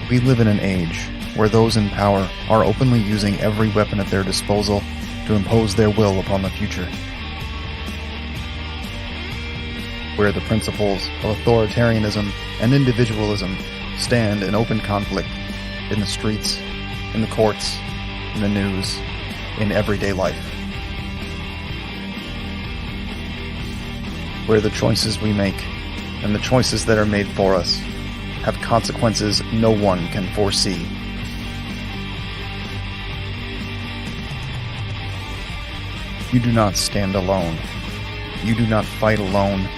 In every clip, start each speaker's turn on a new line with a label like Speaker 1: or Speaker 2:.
Speaker 1: We live in an age where those in power are openly using every weapon at their disposal to impose their will upon the future. Where the principles of authoritarianism and individualism stand in open conflict in the streets, in the courts, in the news, in everyday life. Where the choices we make and the choices that are made for us have consequences no one can foresee. You do not stand alone. You do not fight alone.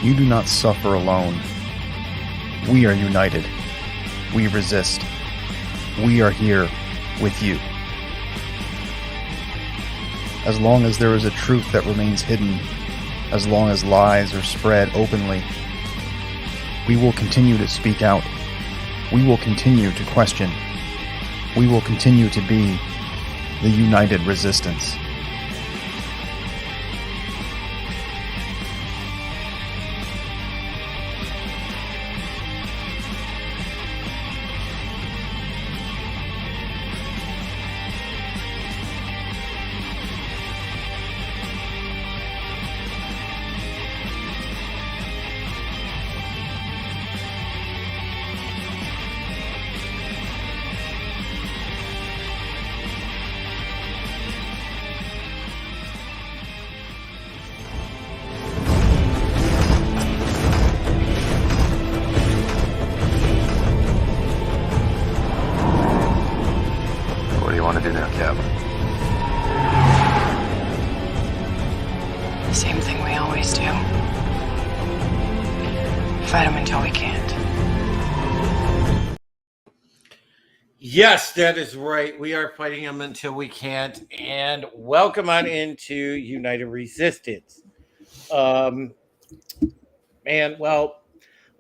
Speaker 1: You do not suffer alone. We are united. We resist. We are here with you. As long as there is a truth that remains hidden, as long as lies are spread openly, we will continue to speak out. We will continue to question. We will continue to be the united resistance.
Speaker 2: What do you want to do now, Cap?
Speaker 3: The same thing we always do. Fight them until we can't.
Speaker 4: Yes, that is right. We are fighting them until we can't. And welcome on into United Resistance. Well,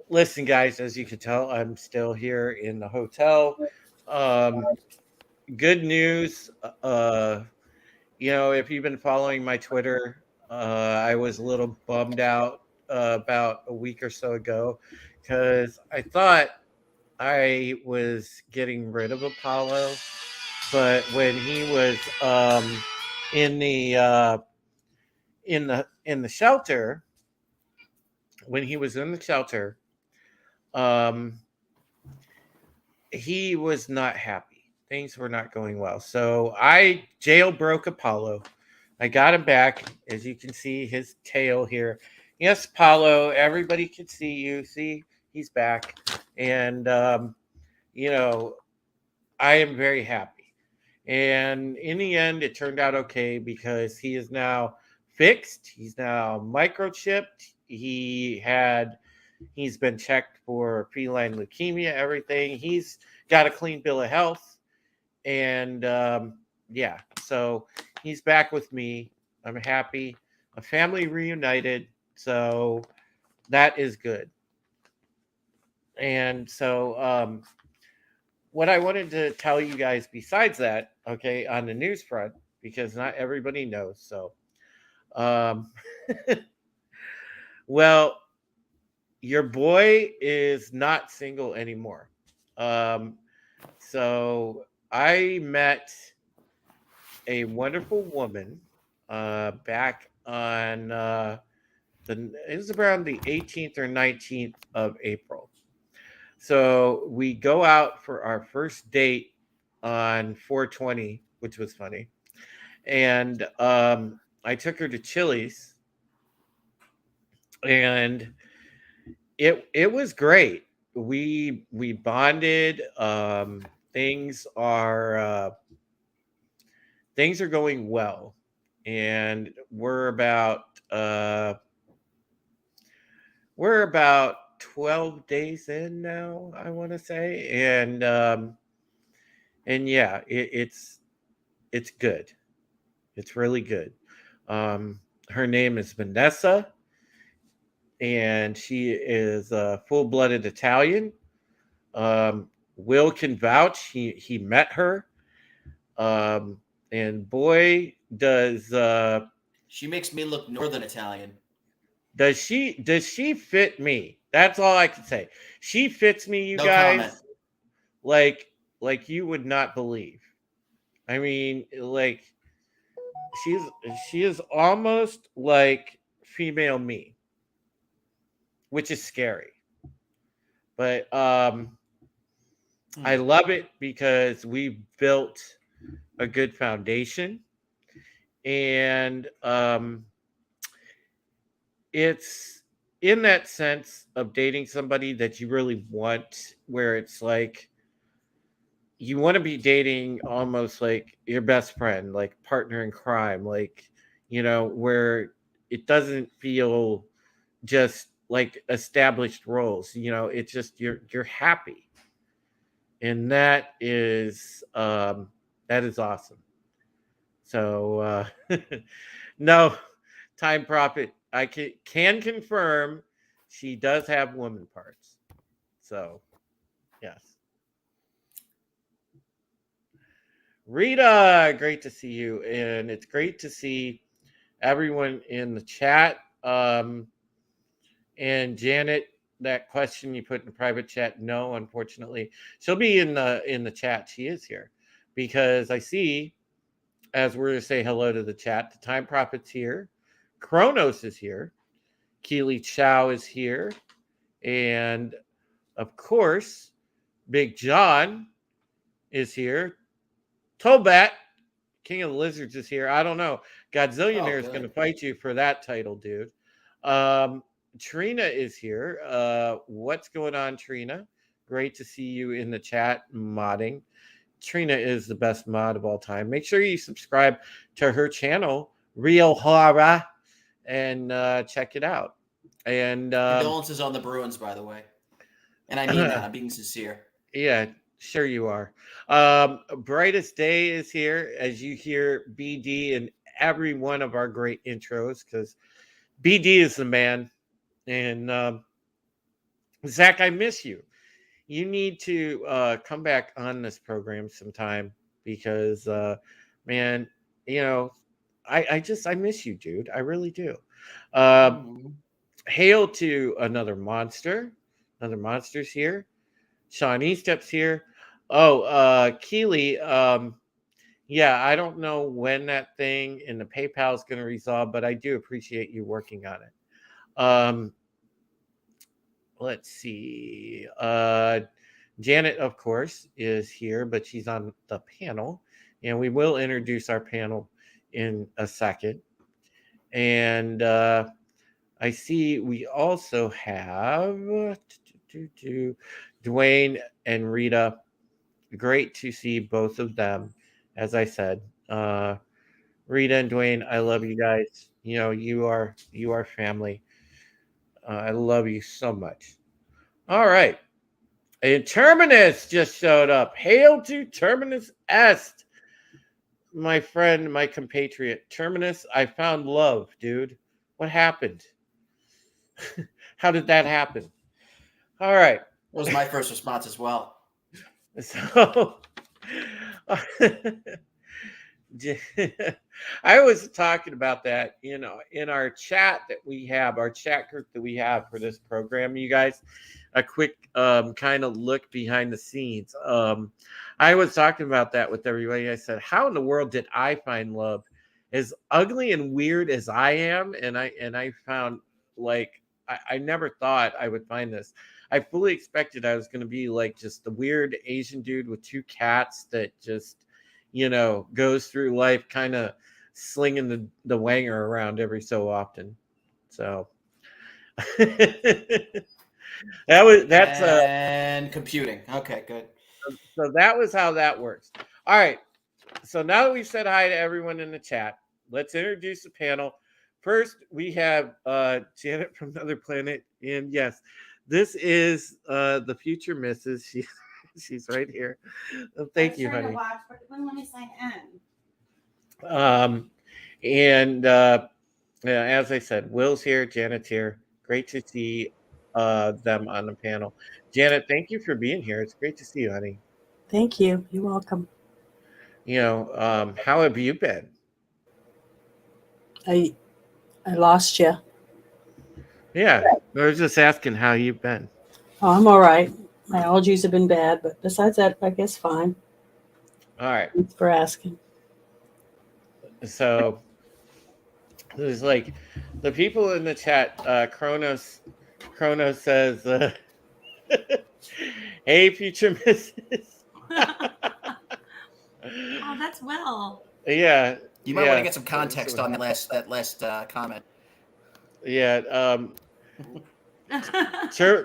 Speaker 4: listen, guys, as you can tell, I'm still here in the hotel. Good news. If you've been following my Twitter, I was a little bummed out about a week or so ago because I thought I was getting rid of Apollo, but when he was in the shelter, he was not happy. Things were not going well. So I jailbroke Apollo. I got him back. As you can see, his tail here. Yes, Apollo, everybody can see you. See, he's back. And, I am very happy. And in the end, it turned out okay because he is now fixed. He's now microchipped. He's been checked for feline leukemia, everything. He's got a clean bill of health. And so he's back with me. I'm happy. A family reunited. So that is good. And so what I wanted to tell you guys besides that, okay, on the news front, because not everybody knows. So Um, well, your boy is not single anymore. Um, so I met a wonderful woman back on it was around the 18th or 19th of April. So we go out for our first date on 420, which was funny. And I took her to Chili's, and it was great. We bonded. Things are things are going well, and we're about 12 days in now, I want to say, and yeah, it's good. It's really good. Her name is Vanessa, and she is a full-blooded Italian. Will can vouch. He met her, um, and boy,
Speaker 2: She makes me look Northern Italian.
Speaker 4: does she fit me? That's all I can say. She fits me, you
Speaker 2: No
Speaker 4: guys,
Speaker 2: comment.
Speaker 4: like you would not believe. I mean, like she's she is almost like female me, which is scary. But I love it because we built a good foundation, and it's in that sense of dating somebody that you really want, where it's like you want to be dating almost like your best friend, like partner in crime, like where it doesn't feel just like established roles. It's just you're happy, and that is awesome. So no, Time Prophet, I can confirm she does have woman parts. So yes. Rita, great to see you, and it's great to see everyone in the chat. And Janet, that question you put in the private chat, no, unfortunately, she'll be in the chat. She is here because I see, as we're going to say hello to the chat, the Time Prophet's here, Kronos is here, Keely Chow is here, and of course, Big John is here. Tobat, King of the Lizards, is here. I don't know. Godzillionaire is going to fight you for that title, dude. Trina is here. What's going on, Trina? Great to see you in the chat modding. Trina is the best mod of all time. Make sure you subscribe to her channel, Real Horror, and check it out. And
Speaker 2: condolences on the Bruins, by the way. And I mean that. I'm being sincere.
Speaker 4: Yeah, sure you are. Brightest Day is here, as you hear BD in every one of our great intros, because BD is the man. And Zach, I miss you. You need to come back on this program sometime because, man, I miss you, dude. I really do. Hail to another monster. Another monster's here. Shawnee Steps here. Oh, Keely. Yeah, I don't know when that thing in the PayPal is going to resolve, but I do appreciate you working on it. Let's see. Janet, of course, is here, but she's on the panel, and we will introduce our panel in a second. And I see we also have Dwayne and Rita. Great to see both of them. As I said, Rita and Dwayne, I love you guys. You are family. I love you so much. All right. And Terminus just showed up. Hail to Terminus Est. My friend, my compatriot. Terminus, I found love, dude. What happened? How did that happen? All right.
Speaker 2: That was my first response as well.
Speaker 4: So, I was talking about that, in our chat that we have, our chat group that we have for this program, you guys. A quick kind of look behind the scenes. I was talking about that with everybody. I said, how in the world did I find love? As ugly and weird as I am, and I found, like, I never thought I would find this. I fully expected I was going to be like just the weird Asian dude with 2 cats that just, goes through life kind of slinging the wanger around every so often. So that's
Speaker 2: and computing. Okay, good.
Speaker 4: so that was how that works. All right. So now that we've said hi to everyone in the chat, let's introduce the panel. First, we have Janet from Another Planet, and yes, this is the future Mrs. She's right here. Thank you, honey.
Speaker 5: Let me sign in.
Speaker 4: And as I said, Will's here, Janet's here. Great to see them on the panel. Janet, thank you for being here. It's great to see you, honey.
Speaker 5: Thank you. You're welcome.
Speaker 4: How have you been?
Speaker 5: I lost you.
Speaker 4: Yeah, I was just asking how you've been.
Speaker 5: Oh, I'm all right. My allergies have been bad, but besides that, I guess fine.
Speaker 4: All right.
Speaker 5: Thanks for asking.
Speaker 4: So there's like the people in the chat. Kronos says, "Hey, future Mrs."
Speaker 6: Oh, that's Will.
Speaker 4: Yeah.
Speaker 2: You might want to get some context on that last comment.
Speaker 4: Yeah.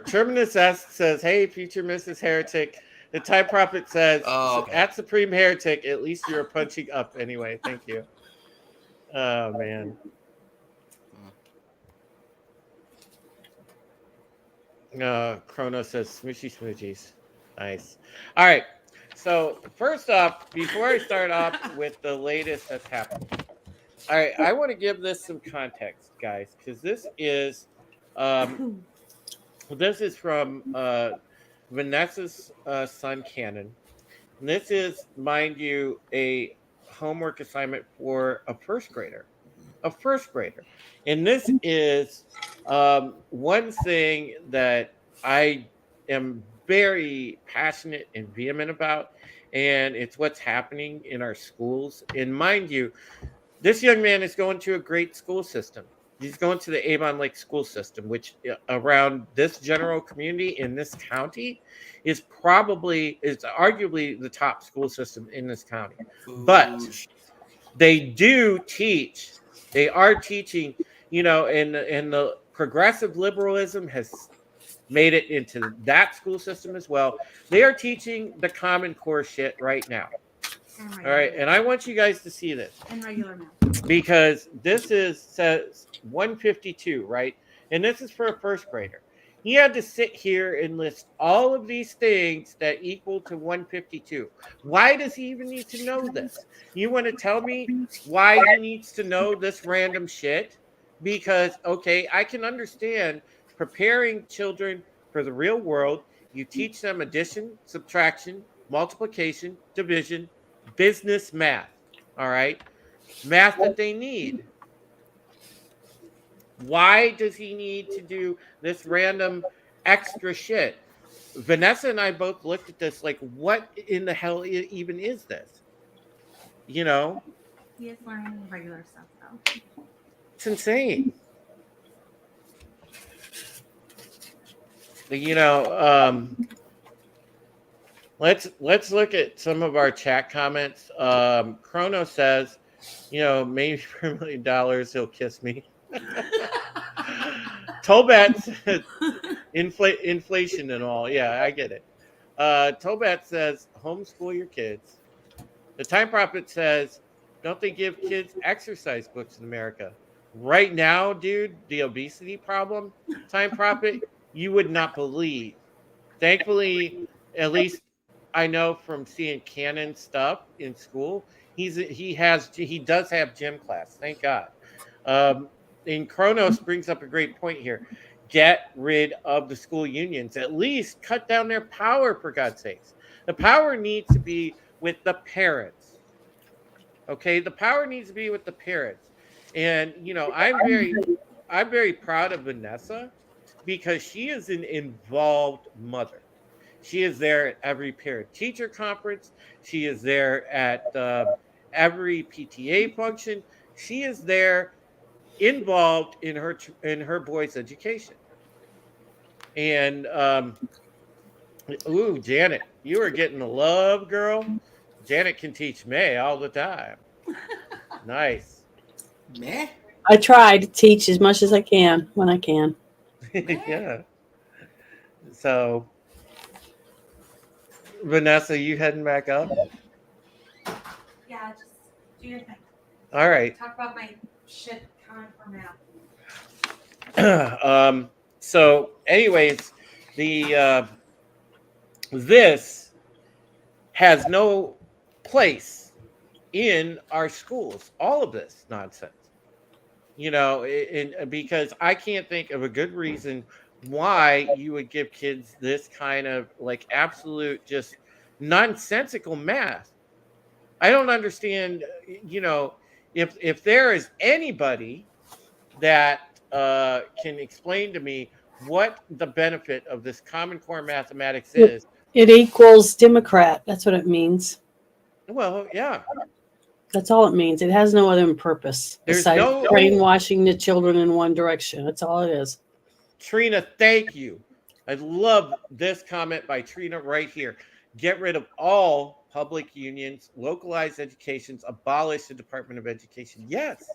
Speaker 4: Terminus S says, "Hey, future Mrs. Heretic." The Time Prophet says,
Speaker 2: okay.
Speaker 4: "At Supreme Heretic, at least you're punching up anyway." Thank you. Oh man. Chrono says, "Smoochy smoochies." Nice. All right. So first off, before I start off with the latest that's happened, all right, I want to give this some context, guys, because this is from Vanessa's son, Cannon. And this is, mind you, a homework assignment for a first grader. And this is one thing that I am very passionate and vehement about, and it's what's happening in our schools. And mind you, this young man is going to a great school system. He's going to the Avon Lake school system, which around this general community in this county is arguably the top school system in this county. But they are teaching, and the progressive liberalism has made it into that school system as well. They are teaching the Common Core shit right now. All right, and I want you guys to see this.
Speaker 6: And regular math.
Speaker 4: Because this says 152, right? And this is for a first grader. He had to sit here and list all of these things that equal to 152. Why does he even need to know this? You want to tell me why he needs to know this random shit? Because, okay, I can understand preparing children for the real world. You teach them addition, subtraction, multiplication, division, business math. All right? Math that they need. Why does he need to do this random extra shit? Vanessa and I both looked at this like, what in the hell even is this?
Speaker 6: He is learning regular stuff, though.
Speaker 4: It's insane. Let's look at some of our chat comments. Chrono says, maybe for $1 million he'll kiss me. Tobat says, inflation and all. Yeah, I get it. Tobat says, homeschool your kids. The Time Prophet says, don't they give kids exercise books in America? Right now, dude, the obesity problem, Time Prophet, you would not believe. Thankfully, at least I know from seeing Canon stuff in school, he does have gym class. Thank God. And Kronos brings up a great point here. Get rid of the school unions. At least cut down their power, for God's sakes. The power needs to be with the parents. Okay, the power needs to be with the parents. And I'm very proud of Vanessa because she is an involved mother. She is there at every parent teacher conference. She is there at every PTA function. She is there involved in her boys' education. And ooh, Janet, you are getting the love, girl. Janet can teach May all the time. Nice.
Speaker 2: Meh.
Speaker 5: I try to teach as much as I can when I can.
Speaker 4: Yeah. So, Vanessa, you heading back up?
Speaker 6: Yeah, just do your thing.
Speaker 4: All right.
Speaker 6: Talk about my shit coming from now.
Speaker 4: So, anyways, the this has no place in our schools. All of this nonsense. Because I can't think of a good reason why you would give kids this kind of like absolute just nonsensical math. I don't understand, if there is anybody that can explain to me what the benefit of this Common Core mathematics is.
Speaker 5: It equals Democrat. That's what it means.
Speaker 4: Well, yeah.
Speaker 5: That's all it means. It has no other purpose
Speaker 4: There's
Speaker 5: besides
Speaker 4: no-
Speaker 5: brainwashing the children in one direction. That's all it is.
Speaker 4: Trina, thank you. I love this comment by Trina right here. Get rid of all public unions, localized educations, abolish the Department of Education. Yes,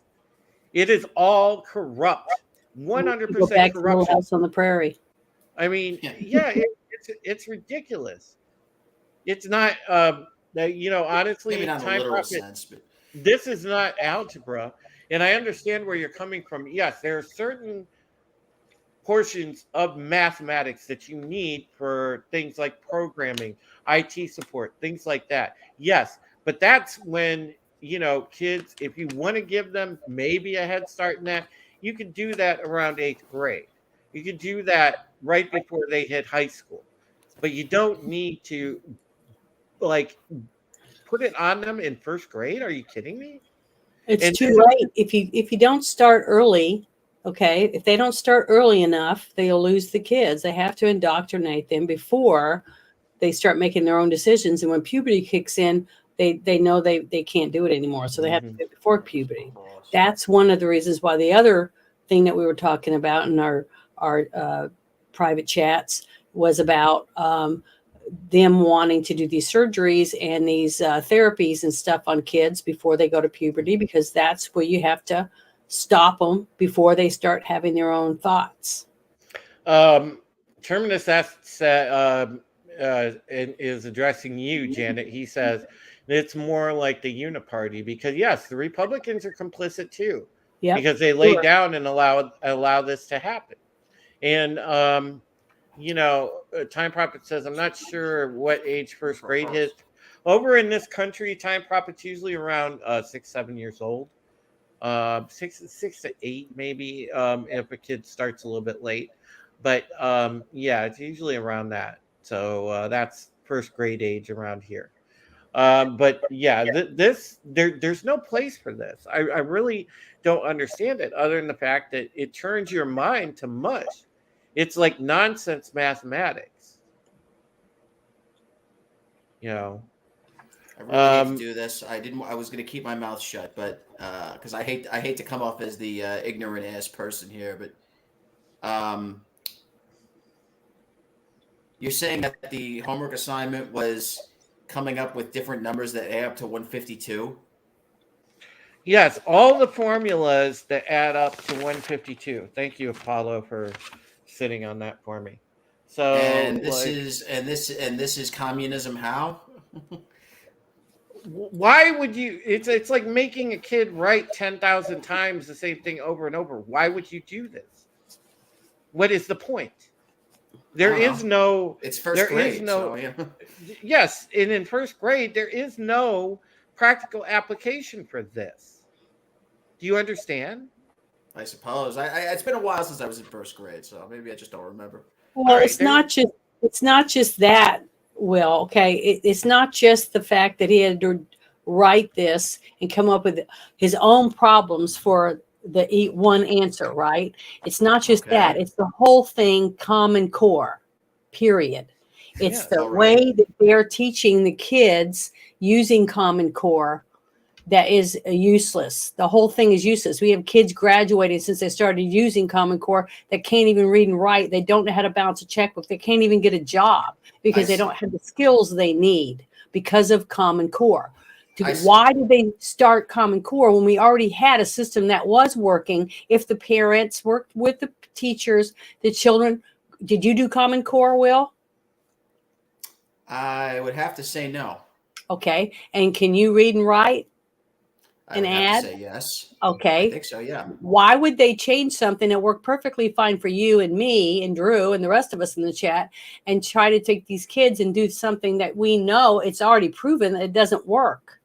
Speaker 4: it is all corrupt. 100%
Speaker 5: Go back to Little
Speaker 4: corruption.
Speaker 5: House on the Prairie.
Speaker 4: I mean, yeah, it's ridiculous. It's not, honestly,
Speaker 2: Maybe not in a
Speaker 4: Time
Speaker 2: literal
Speaker 4: Prophet,
Speaker 2: sense, but
Speaker 4: this is not algebra. And I understand where you're coming from. Yes, there are certain portions of mathematics that you need for things like programming, IT support, things like that. Yes, but that's when, kids, if you want to give them maybe a head start in that, you could do that around 8th grade. You could do that right before they hit high school. But you don't need to, put it on them in 1st grade. Are you kidding me?
Speaker 5: It's
Speaker 4: And-
Speaker 5: too late. If you don't start early, okay, if they don't start early enough, they'll lose the kids. They have to indoctrinate them before they start making their own decisions. And when puberty kicks in, they know they can't do it anymore. So they have to do it before puberty. That's one of the reasons why the other thing that we were talking about in our private chats was about them wanting to do these surgeries and these therapies and stuff on kids before they go to puberty, because that's where you have to stop them before they start having their own thoughts.
Speaker 4: Terminus is addressing you, Janet. He says it's more like the Uniparty because, yes, the Republicans are complicit too, because they laid down and allow this to happen. And Time Prophet says, I'm not sure what age 1st grade is. Over in this country, Time Prophet's usually around 6-7 years old. 6 to 8 maybe, if a kid starts a little bit late. But yeah, it's usually around that. So that's 1st grade age around here. But yeah, there's no place for this. I really don't understand it, other than the fact that it turns your mind to mush. It's like nonsense mathematics.
Speaker 2: I really need to do this. I was going to keep my mouth shut, but because I hate to come off as the ignorant ass person here, but you're saying that the homework assignment was coming up with different numbers that add up to 152?
Speaker 4: Yes, all the formulas that add up to 152. Thank you, Apollo, for sitting on that for me. So,
Speaker 2: and this is communism. How?
Speaker 4: Why would you? It's like making a kid write 10,000 times the same thing over and over. Why would you do this? What is the point? There is no.
Speaker 2: It's 1st grade.
Speaker 4: Is no.
Speaker 2: So, yeah.
Speaker 4: Yes, and in 1st grade there is no practical application for this. Do you understand?
Speaker 2: I suppose. It's been a while since I was in 1st grade, so maybe I just don't remember.
Speaker 5: Well,
Speaker 4: Right,
Speaker 5: it's not just that. Will, okay, it's not just the fact that he had to write this and come up with his own problems for the one answer, right? It's not just that,
Speaker 2: Okay.
Speaker 5: it's the whole thing, Common Core, period. It's
Speaker 4: Yes.
Speaker 5: the
Speaker 2: All right.
Speaker 5: way that they're teaching the kids using Common Core that is useless. The whole thing is useless. We have kids graduating since they started using Common Core that can't even read and write. They don't know how to balance a checkbook. They can't even get a job because they don't have the skills they need because of Common Core. Why did they start Common Core when we already had a system that was working? If the parents worked with the teachers, the children, did you do Common Core, Will?
Speaker 2: I would have to say no.
Speaker 5: Okay. And can you read and write?
Speaker 2: I would have to say yes.
Speaker 5: Okay.
Speaker 2: I think so, yeah.
Speaker 5: Why would they change something that worked perfectly fine for you and me and Drew and the rest of us in the chat and try to take these kids and do something that we know it's already proven that it doesn't work?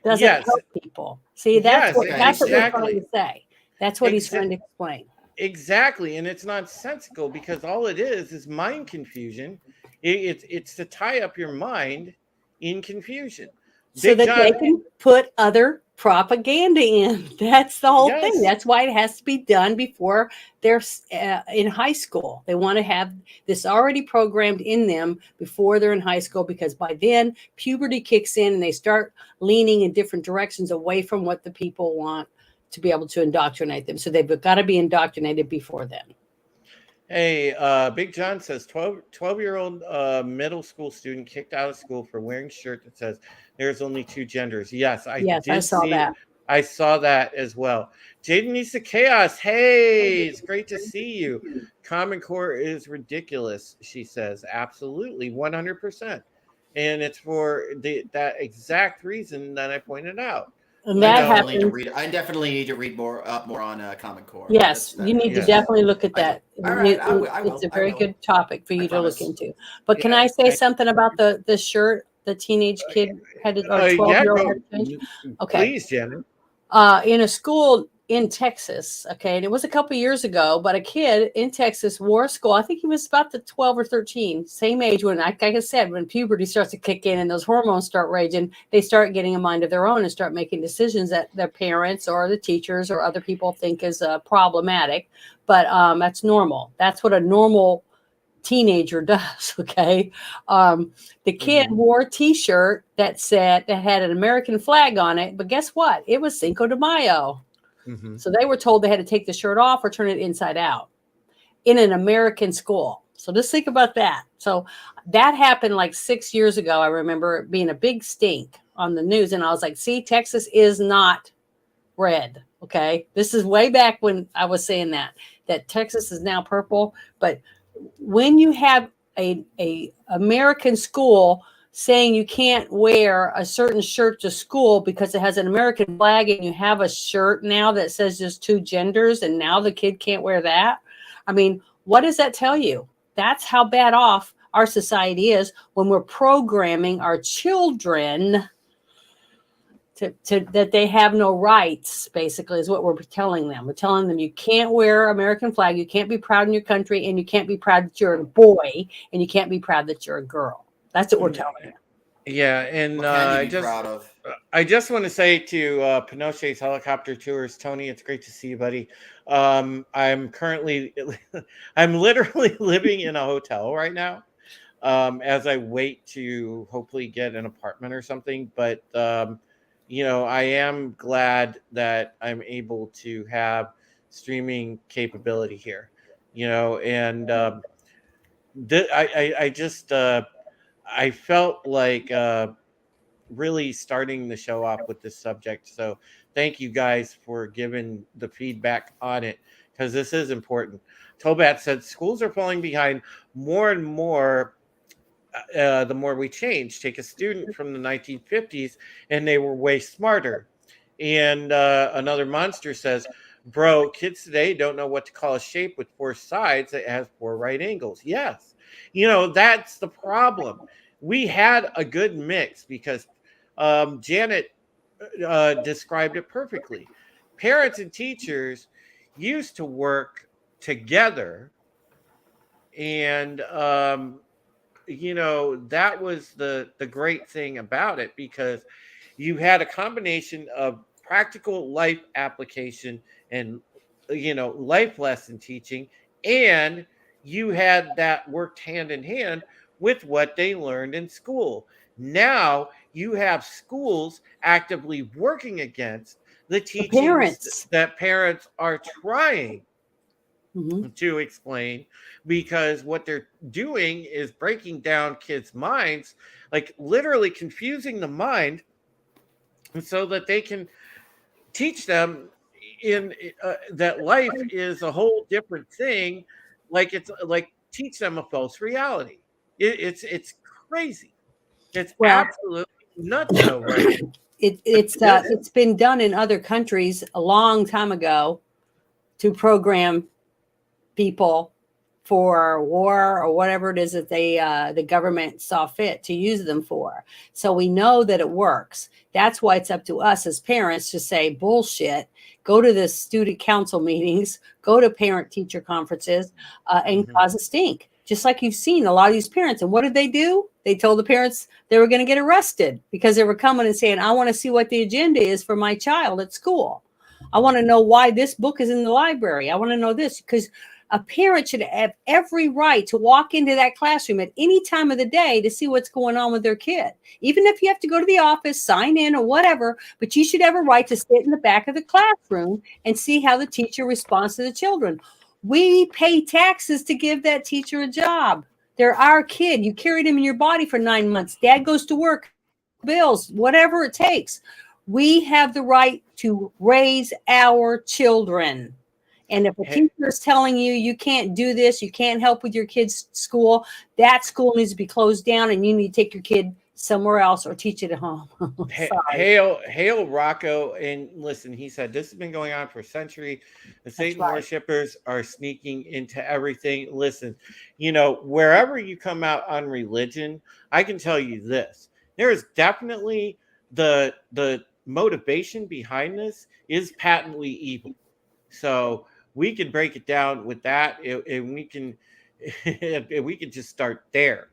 Speaker 5: Doesn't help people. See, that's what we're trying to say. That's what he's trying to explain.
Speaker 4: Exactly. And it's nonsensical because all it is mind confusion. It's to tie up your mind in confusion.
Speaker 5: So that they can put other propaganda in. That's the whole thing. That's why it has to be done before they're in high school. They want to have this already programmed in them before they're in high school, because by then puberty kicks in and they start leaning in different directions away from what the people want to be able to indoctrinate them. So they've got to be indoctrinated before then.
Speaker 4: Hey, Big John says 12-year-old middle school student kicked out of school for wearing a shirt that says there's only two genders. Yes, I saw that. I saw that as well. Jaden Nisa Chaos. Hey, it's great to see you. Common Core is ridiculous, she says. Absolutely, 100%. And it's for that exact reason that I pointed out.
Speaker 5: And that happens.
Speaker 2: I definitely need to read more on Common Core.
Speaker 5: Yes, you need to definitely look at that.
Speaker 2: All right,
Speaker 5: it's a very good topic for you to look into. But can I say something about the shirt the teenage kid had, or 12-year-old? Okay,
Speaker 4: please, Janet.
Speaker 5: In a school in Texas, okay, and it was a couple years ago, but a kid in Texas wore a school. I think he was about the 12 or 13, same age when, like I said, when puberty starts to kick in and those hormones start raging, they start getting a mind of their own and start making decisions that their parents or the teachers or other people think is problematic. But that's normal. That's what a normal teenager does. Okay. The kid wore a t-shirt that had an American flag on it, but guess what? It was Cinco de Mayo. So they were told they had to take the shirt off or turn it inside out in an American school. So just think about that. So that happened like 6 years ago. I remember it being a big stink on the news. And I was like, see, Texas is not red. Okay. This is way back when I was saying that Texas is now purple. But when you have a American school saying you can't wear a certain shirt to school because it has an American flag, and you have a shirt now that says there's two genders, and now the kid can't wear that. I mean, what does that tell you? That's how bad off our society is when we're programming our children to that they have no rights, basically, is what we're telling them. We're telling them you can't wear American flag, you can't be proud in your country, and you can't be proud that you're a boy, and you can't be proud that you're a girl. That's what we're telling them.
Speaker 4: Yeah, and I just want to say to Pinochet's Helicopter Tours, Tony, it's great to see you, buddy. I'm literally living in a hotel right now as I wait to hopefully get an apartment or something. But, I am glad that I'm able to have streaming capability here, and I felt like really starting the show off with this subject. So thank you guys for giving the feedback on it, because this is important. Tobat said schools are falling behind more and more the more we change. Take a student from the 1950s and they were way smarter. And another monster says, bro, kids today don't know what to call a shape with four sides that has four right angles. Yes. That's the problem. We had a good mix because Janet described it perfectly. Parents and teachers used to work together, and that was the great thing about it, because you had a combination of practical life application and life lesson teaching, and you had that worked hand in hand with what they learned in school. Now you have schools actively working against the teachings
Speaker 5: parents.
Speaker 4: that parents are trying
Speaker 5: Mhm.
Speaker 4: to explain, because what they're doing is breaking down kids' minds, like literally confusing the mind, so that they can teach them in that life is a whole different thing. Like it's like teach them a false reality. It's crazy. It's
Speaker 5: Well,
Speaker 4: absolutely nutso right now.
Speaker 5: it's been done in other countries a long time ago to program people for war or whatever it is that the government saw fit to use them for. So we know that it works. That's why it's up to us as parents to say bullshit. Go to the student council meetings, go to parent teacher conferences, and cause a stink. Just like you've seen a lot of these parents. And what did they do? They told the parents they were going to get arrested because they were coming and saying, I want to see what the agenda is for my child at school. I want to know why this book is in the library. I want to know this, because a parent should have every right to walk into that classroom at any time of the day to see what's going on with their kid. Even if you have to go to the office, sign in or whatever, but you should have a right to sit in the back of the classroom and see how the teacher responds to the children. We pay taxes to give that teacher a job. They're our kid. You carried them in your body for 9 months. Dad goes to work, bills, whatever it takes. We have the right to raise our children. And if a teacher is telling you you can't do this, you can't help with your kid's school, that school needs to be closed down and you need to take your kid somewhere else or teach it at home.
Speaker 4: Hail Rocco. And listen, he said, this has been going on for a century. The Satan worshippers are sneaking into everything. Listen, wherever you come out on religion, I can tell you this. There is definitely the motivation behind this is patently evil. So we can break it down with that, and we can just start there.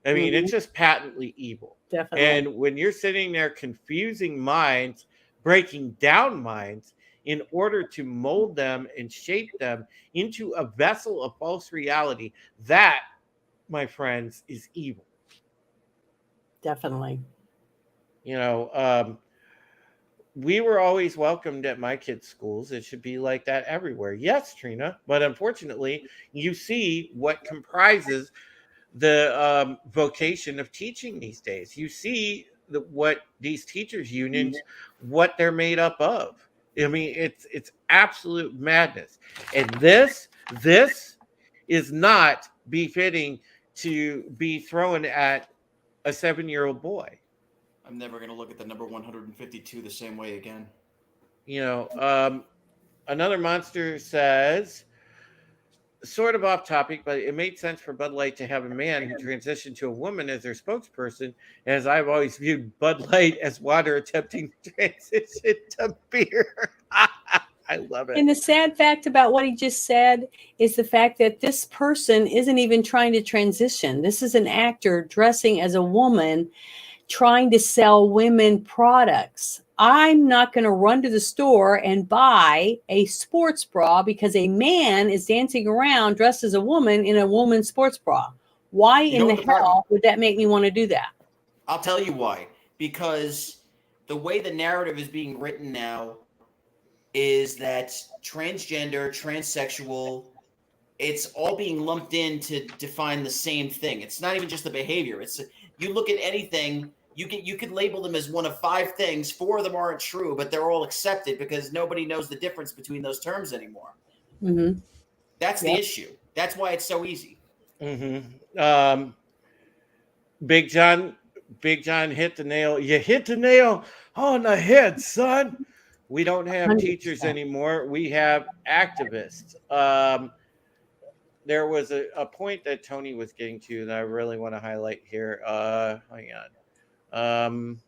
Speaker 4: I mean, it's just patently evil.
Speaker 5: Definitely.
Speaker 4: And when you're sitting there confusing minds, breaking down minds in order to mold them and shape them into a vessel of false reality, that, my friends, is evil.
Speaker 5: Definitely.
Speaker 4: We were always welcomed at my kids' schools. It should be like that everywhere. Yes, Trina, but unfortunately, you see what comprises the vocation of teaching these days. You see what these teachers' unions, what they're made up of. I mean, it's absolute madness. And this is not befitting to be thrown at a 7-year-old boy.
Speaker 2: I'm never going to look at the number 152 the same way again.
Speaker 4: Another monster says, sort of off topic, but it made sense for Bud Light to have a man who transitioned to a woman as their spokesperson, as I've always viewed Bud Light as water attempting to transition to beer. I love it.
Speaker 5: And the sad fact about what he just said is the fact that this person isn't even trying to transition. This is an actor dressing as a woman, trying to sell women products. I'm not going to run to the store and buy a sports bra because a man is dancing around dressed as a woman in a woman's sports bra. Why in the hell would that make me want to do that?
Speaker 2: I'll tell you why. Because the way the narrative is being written now is that transgender, transsexual, it's all being lumped in to define the same thing. It's not even just the behavior. It's you look at anything, you could label them as one of 5 things. 4 of them aren't true, but they're all accepted because nobody knows the difference between those terms anymore.
Speaker 5: Mm-hmm.
Speaker 2: That's the issue. That's why it's so easy.
Speaker 4: Mm-hmm. Big John hit the nail. You hit the nail on the head, son. We don't have 100%. Teachers anymore. We have activists. There was a point that Tony was getting to that I really want to highlight here. Hang on.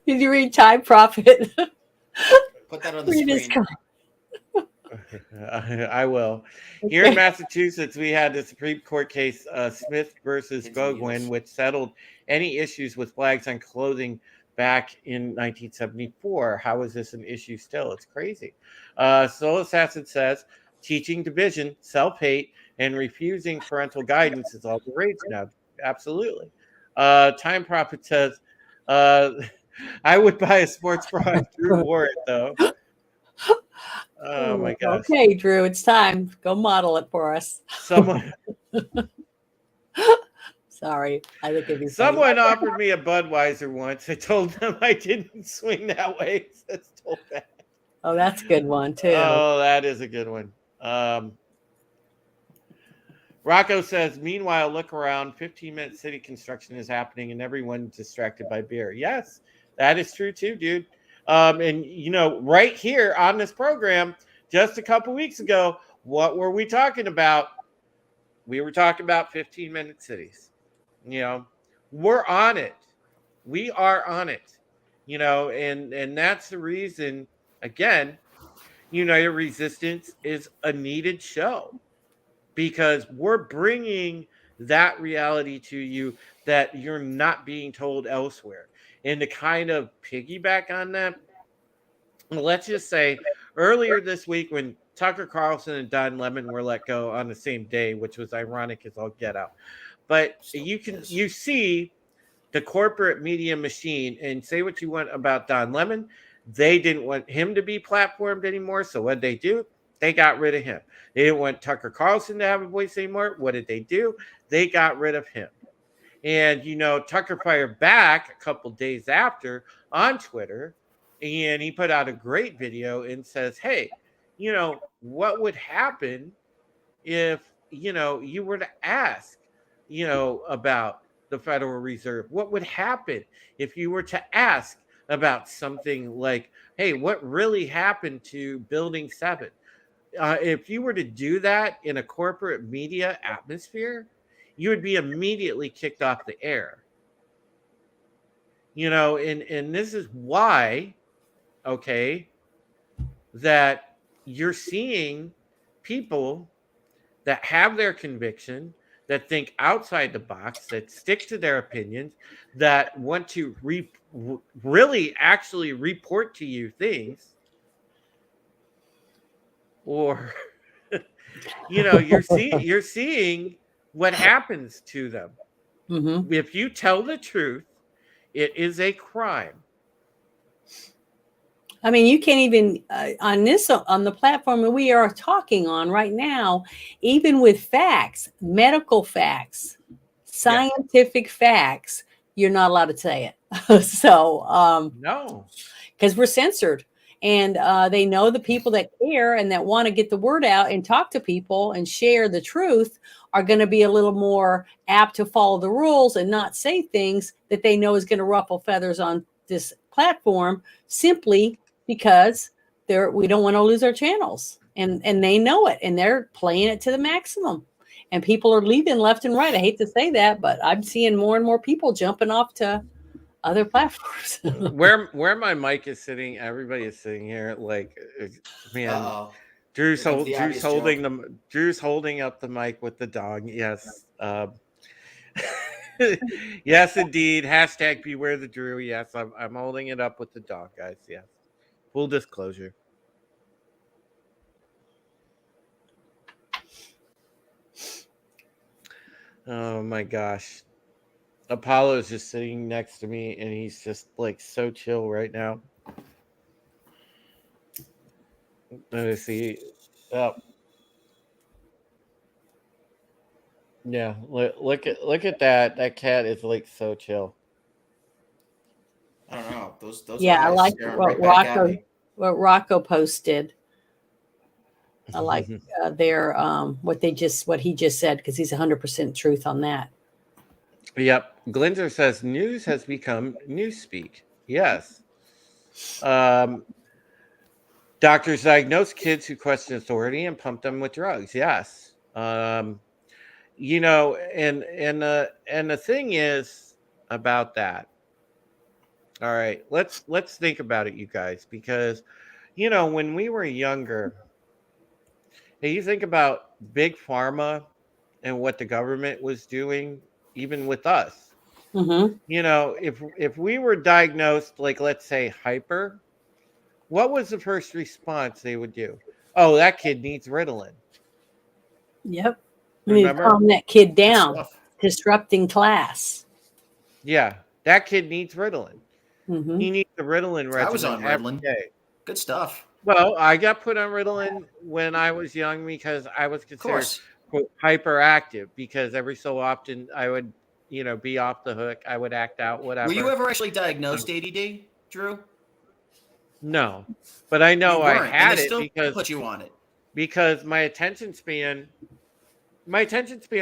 Speaker 5: Did you read Time Prophet?
Speaker 2: Put that on the screen.
Speaker 4: I will. Here in Massachusetts, we had the Supreme Court case, Smith versus
Speaker 2: Kids and
Speaker 4: Goguen,
Speaker 2: needles.
Speaker 4: which settled any issues with flags on clothing back in 1974. How is this an issue still? It's crazy. Soul Assassin says teaching division, self-hate, and refusing parental guidance is all the rage now. Absolutely. Time Prophet says, I would buy a sports bra if Drew wore it, though. Oh my gosh.
Speaker 5: Okay, Drew, it's time. Go model it for us.
Speaker 4: Someone
Speaker 5: Sorry. I think it'd be funny.
Speaker 4: someone offered me a Budweiser once. I told them I didn't swing that way. That's told that.
Speaker 5: Oh, that's a good one too.
Speaker 4: Oh, that is a good one. Rocco says, meanwhile, look around. 15-minute city construction is happening and everyone's distracted by beer. Yes, that is true too, dude. And, you know, right here on this program, just a couple weeks ago, what were we talking about? We were talking about 15-minute cities. You know, we're on it. We are on it. You know, and that's the reason, again, United Resistance is a needed show. Because we're bringing that reality to you that you're not being told elsewhere. And to kind of piggyback on that, let's just say earlier this week when Tucker Carlson and Don Lemon were let go on the same day, which was ironic as all get out. But you see the corporate media machine, and say what you want about Don Lemon. They didn't want him to be platformed anymore. So what they do? They got rid of him. They didn't want Tucker Carlson to have a voice anymore. What did they do? They got rid of him. And, you know, Tucker fired back a couple days after on Twitter, and he put out a great video and says, hey, you know, what would happen if, you know, you were to ask, you know, about the Federal Reserve? What would happen if you were to ask about something like, hey, what really happened to Building 7? If you were to do that in a corporate media atmosphere, you would be immediately kicked off the air. You know, and this is why, okay, that you're seeing people that have their conviction, that think outside the box, that stick to their opinions, that want to really actually report to you things. Or, you know, you're seeing what happens to them.
Speaker 5: Mm-hmm.
Speaker 4: If you tell the truth, it is a crime.
Speaker 5: I mean, you can't even on the platform that we are talking on right now, even with facts, medical facts, scientific facts, you're not allowed to say it. So,
Speaker 4: No,
Speaker 5: because we're censored. And they know the people that care and that want to get the word out and talk to people and share the truth are going to be a little more apt to follow the rules and not say things that they know is going to ruffle feathers on this platform simply because we don't want to lose our channels. And they know it and they're playing it to the maximum. And people are leaving left and right. I hate to say that, but I'm seeing more and more people jumping off to other platforms.
Speaker 4: where my mic is sitting, everybody is sitting here like, man. Drew's holding up the mic with the dog. Yes, yes, indeed. Hashtag beware the Drew. Yes, I'm holding it up with the dog, guys. Yes, full disclosure. Oh my gosh. Apollo is just sitting next to me and he's just like so chill right now. Let me see. Oh. Yeah, look at that. That cat is like so chill.
Speaker 2: I don't know. Those
Speaker 5: Yeah, I
Speaker 2: eyes
Speaker 5: like
Speaker 2: staring right back at me.
Speaker 5: what Rocco posted. I like their what he just said because he's 100% truth on that.
Speaker 4: Yep. Glinzer says news has become newspeak. Yes. Doctors diagnose kids who question authority and pump them with drugs. Yes. You know, and the thing is about that. All right, let's think about it, you guys, because you know, when we were younger, Hey, you think about big pharma and what the government was doing, even with us.
Speaker 5: Mm-hmm.
Speaker 4: If we were diagnosed, like let's say hyper, what was the first response they would do? Oh, that kid needs Ritalin.
Speaker 5: Yep. We need to
Speaker 4: Remember?
Speaker 5: calm that kid
Speaker 2: Good
Speaker 5: down,
Speaker 2: stuff.
Speaker 5: disrupting class.
Speaker 4: Yeah, that kid needs Ritalin.
Speaker 5: Mm-hmm.
Speaker 4: He needs the Ritalin
Speaker 2: I was
Speaker 4: regimen
Speaker 2: on
Speaker 4: every
Speaker 2: Ritalin.
Speaker 4: day.
Speaker 2: Good stuff.
Speaker 4: Well, I got put on Ritalin when I was young because I was
Speaker 2: Of
Speaker 4: considered
Speaker 2: course.
Speaker 4: quote, hyperactive because every so often I would, be off the hook. I would act out,
Speaker 2: Were you
Speaker 4: whatever.
Speaker 2: ever actually diagnosed ADD, Drew?
Speaker 4: No, but I
Speaker 2: You
Speaker 4: know I
Speaker 2: weren't, and
Speaker 4: had
Speaker 2: they
Speaker 4: it
Speaker 2: still put you on it.
Speaker 4: because my attention span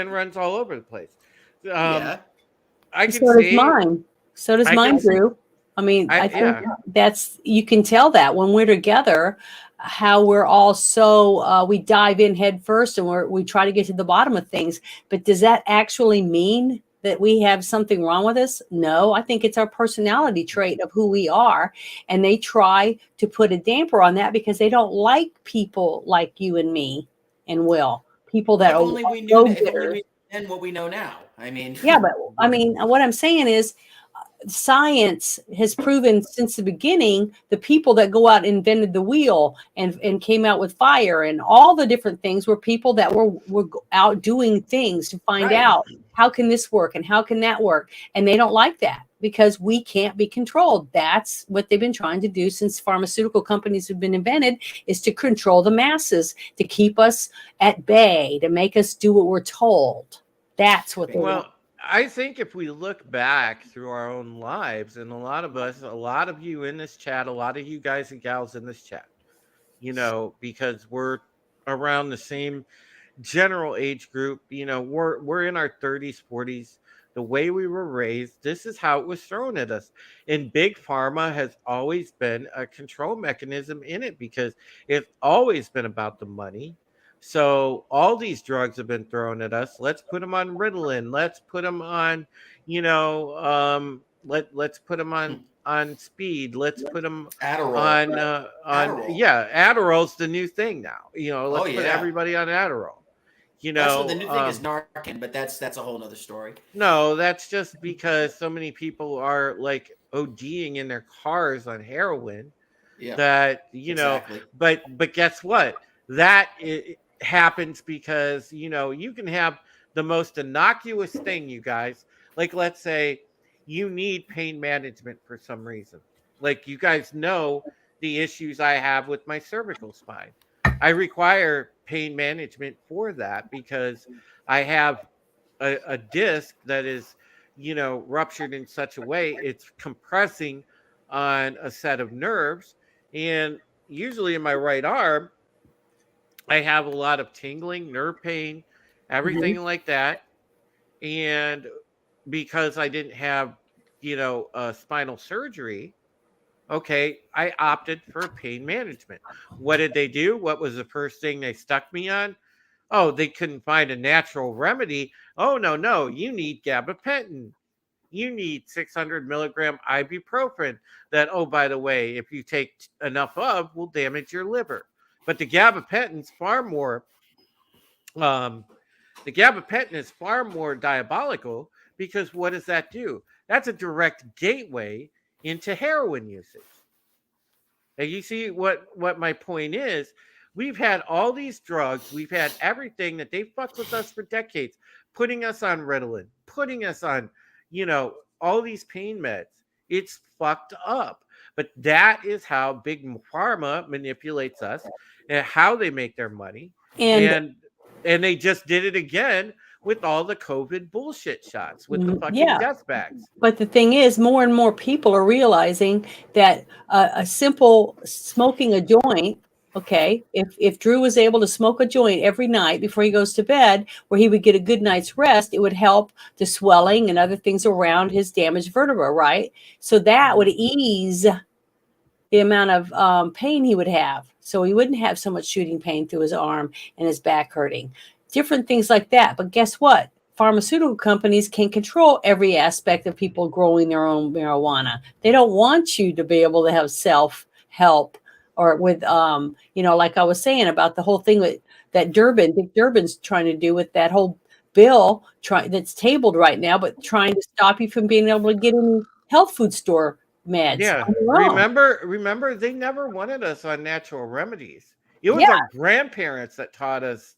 Speaker 4: runs all over the place.
Speaker 2: Yeah.
Speaker 4: I can
Speaker 5: So does
Speaker 4: see.
Speaker 5: mine. So does
Speaker 4: I
Speaker 5: mine,
Speaker 4: can see-
Speaker 5: Drew. I mean, I think
Speaker 4: yeah.
Speaker 5: that's, you can tell that when we're together, how we're all so, we dive in head first and we try to get to the bottom of things. But does that actually mean that we have something wrong with us? No, I think it's our personality trait of who we are. And they try to put a damper on that because they don't like people like you and me and Will. People that
Speaker 2: If
Speaker 5: are
Speaker 2: only we knew. If only
Speaker 5: go-getters.
Speaker 2: we knew then what we know now. I mean.
Speaker 5: Yeah, but I mean, what I'm saying is science has proven since the beginning the people that go out and invented the wheel and came out with fire and all the different things were people that were out doing things to find
Speaker 2: Right.
Speaker 5: out how can this work and how can that work, and they don't like that because we can't be controlled. That's what they've been trying to do since pharmaceutical companies have been invented, is to control the masses, to keep us at bay, to make us do what we're told. That's what they want.
Speaker 4: Well, I think if we look back through our own lives, and a lot of us, a lot of you in this chat, a lot of you guys and gals in this chat, because we're around the same general age group, we're in our 30s, 40s. The way we were raised, this is how it was thrown at us. And big pharma has always been a control mechanism in it because it's always been about the money. So all these drugs have been thrown at us. Let's put them on Ritalin. Let's put them on, let's put them on speed. Let's put them
Speaker 2: Adderall.
Speaker 4: on
Speaker 2: Adderall.
Speaker 4: Adderall's the new thing now. Let's put
Speaker 2: yeah.
Speaker 4: everybody on Adderall.
Speaker 2: That's what the new thing is, Narcan, but that's a whole nother story.
Speaker 4: No, that's just because so many people are like ODing in their cars on heroin.
Speaker 2: Yeah.
Speaker 4: That
Speaker 2: Exactly.
Speaker 4: but guess what? That happens because you can have the most innocuous thing, you guys. Like let's say you need pain management for some reason. Like you guys know the issues I have with my cervical spine. I require pain management for that because I have a disc that is, ruptured in such a way it's compressing on a set of nerves. And usually in my right arm, I have a lot of tingling, nerve pain, everything like that. And because I didn't have, spinal surgery, okay, I opted for pain management. What did they do? What was the first thing they stuck me on? Oh, they couldn't find a natural remedy. Oh, no, you need gabapentin. You need 600 milligram ibuprofen that, oh, by the way, if you take enough of, will damage your liver. But the gabapentin's far more, diabolical because what does that do? That's a direct gateway into heroin usage. And you see what my point is? We've had all these drugs. We've had everything that they fucked with us for decades, putting us on Ritalin, putting us on, all these pain meds. It's fucked up. But that is how big pharma manipulates us and how they make their money. And they just did it again with all the COVID bullshit shots with the fucking death bags.
Speaker 5: But the thing is, more and more people are realizing that a simple smoking a joint, okay, if Drew was able to smoke a joint every night before he goes to bed, where he would get a good night's rest, it would help the swelling and other things around his damaged vertebra, right? So that would ease the amount of pain he would have. So he wouldn't have so much shooting pain through his arm and his back hurting. Different things like that. But guess what? Pharmaceutical companies can control every aspect of people growing their own marijuana. They don't want you to be able to have self-help or with, like I was saying about the whole thing with that Dick Durbin's trying to do with that whole bill that's tabled right now, but trying to stop you from being able to get any health food store meds
Speaker 4: Yeah.
Speaker 5: on your own.
Speaker 4: Remember, they never wanted us on natural remedies. It was
Speaker 5: Yeah.
Speaker 4: our grandparents that taught us,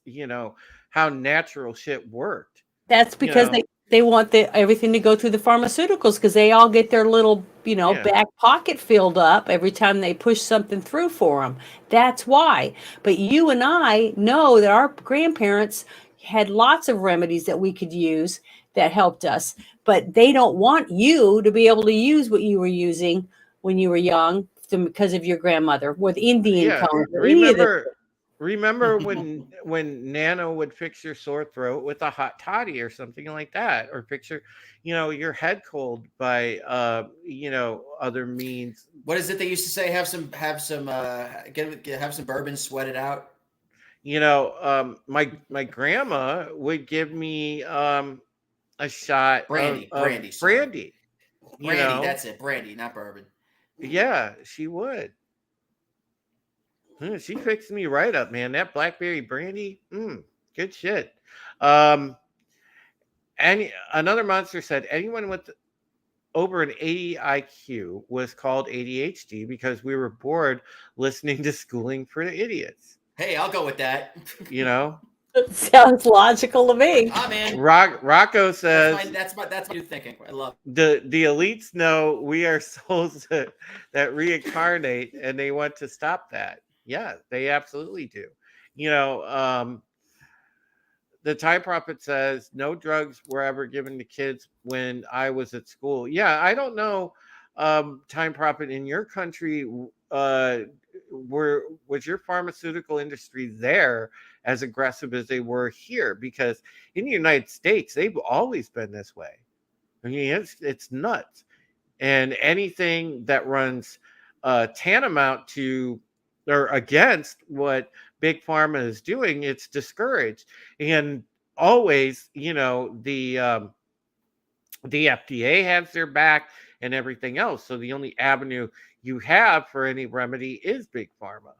Speaker 4: how natural shit worked.
Speaker 5: That's because they want everything to go through the pharmaceuticals because they all get their little, back pocket filled up every time they push something through for them. That's why. But you and I know that our grandparents had lots of remedies that we could use that helped us, but they don't want you to be able to use what you were using when you were young because of your grandmother with Indian cones.
Speaker 4: Remember when Nana would fix your sore throat with a hot toddy or something like that, or fix your head cold by other means.
Speaker 2: What is it they used to say? Have some bourbon, sweat it out.
Speaker 4: My grandma would give me a shot
Speaker 2: brandy.
Speaker 4: Brandy.
Speaker 2: That's it. Brandy, not bourbon.
Speaker 4: Yeah, she would. She fixed me right up, man. That blackberry brandy, good shit. Another monster said anyone with over an 80 IQ was called ADHD because we were bored listening to Schooling for Idiots.
Speaker 2: Hey, I'll go with that.
Speaker 5: It sounds logical to me.
Speaker 2: Ah, man.
Speaker 4: Rocco says
Speaker 2: that's my new thinking. I love
Speaker 4: the elites know we are souls that reincarnate, and they want to stop that. Yeah, they absolutely do. The Time Prophet says no drugs were ever given to kids when I was at school. Yeah, I don't know, Time Prophet, in your country, was your pharmaceutical industry there as aggressive as they were here? Because in the United States, they've always been this way. I mean, it's nuts. And anything that runs tantamount to or against what Big Pharma is doing, it's discouraged. And always, the FDA has their back and everything else. So the only avenue you have for any remedy is Big Pharma.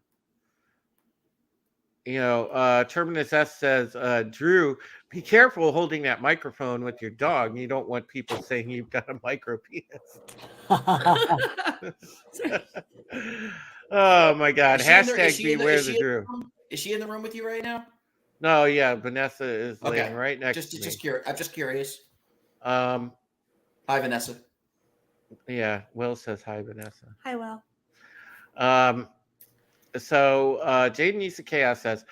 Speaker 4: Terminus S says, Drew, be careful holding that microphone with your dog. You don't want people saying you've got a micro penis. Oh my God. Hashtag beware the Drew.
Speaker 2: Is she in the room with you right now?
Speaker 4: No, yeah. Vanessa is laying right next to me.
Speaker 2: I'm just curious.
Speaker 4: Hi,
Speaker 2: Vanessa.
Speaker 4: Yeah, Will says hi, Vanessa.
Speaker 6: Hi, Will.
Speaker 4: So Jaden Issa Chaos says,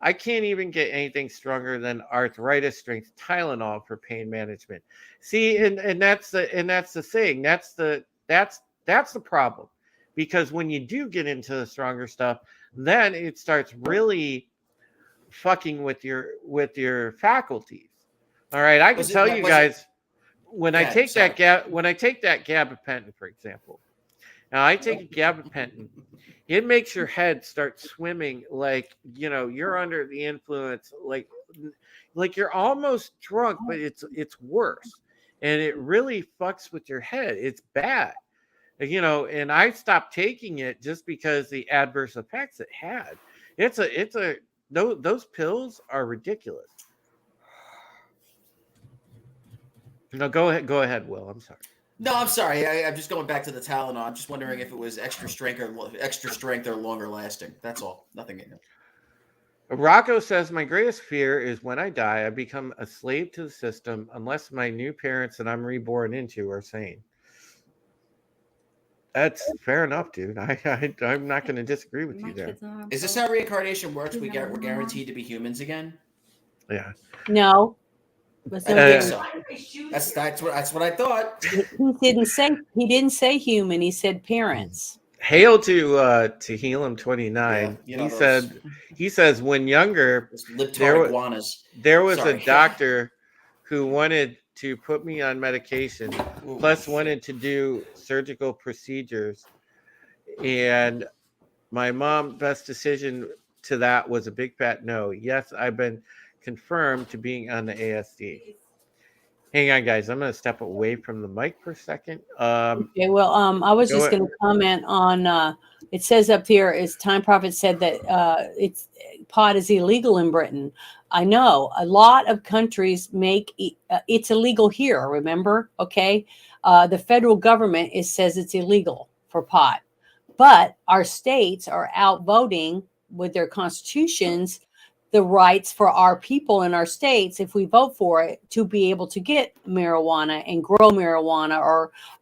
Speaker 4: I can't even get anything stronger than arthritis strength Tylenol for pain management. See, and that's the thing. That's the problem. Because when you do get into the stronger stuff, then it starts really fucking with your faculties. All right, I can tell you guys when I take that gabapentin, for example. Now I take a gabapentin, it makes your head start swimming like you're under the influence, like you're almost drunk, but it's worse, and it really fucks with your head. It's bad. And I stopped taking it just because the adverse effects it had. Those pills are ridiculous. No, go ahead, Will. I'm sorry.
Speaker 2: No, I'm sorry. I'm just going back to the Tylenol. I'm just wondering if it was extra strength or longer lasting. That's all. Nothing.
Speaker 4: Rocco says, my greatest fear is when I die, I become a slave to the system unless my new parents that I'm reborn into are sane. That's fair enough, dude. I'm not going to disagree with you there.
Speaker 2: Is this how reincarnation works? We're guaranteed to be humans again?
Speaker 4: Yeah.
Speaker 5: No.
Speaker 2: That's what I thought.
Speaker 5: He didn't say human. He said parents.
Speaker 4: Hail to Helium 29. Yeah, he says when younger there was a doctor who wanted to put me on medication, plus wanted to do surgical procedures, and my mom's best decision to that was a big fat no. Yes, I've been confirmed to being on the ASD. Hang on, guys. I'm going to step away from the mic for a second.
Speaker 5: Okay, well, I was just going to comment on, it says up here, is Time Prophet said that it's pot is illegal in Britain. I know a lot of countries make it's illegal here. Remember, okay? The federal government says it's illegal for pot, but our states are outvoting with their constitutions the rights for our people in our states, if we vote for it, to be able to get marijuana and grow marijuana,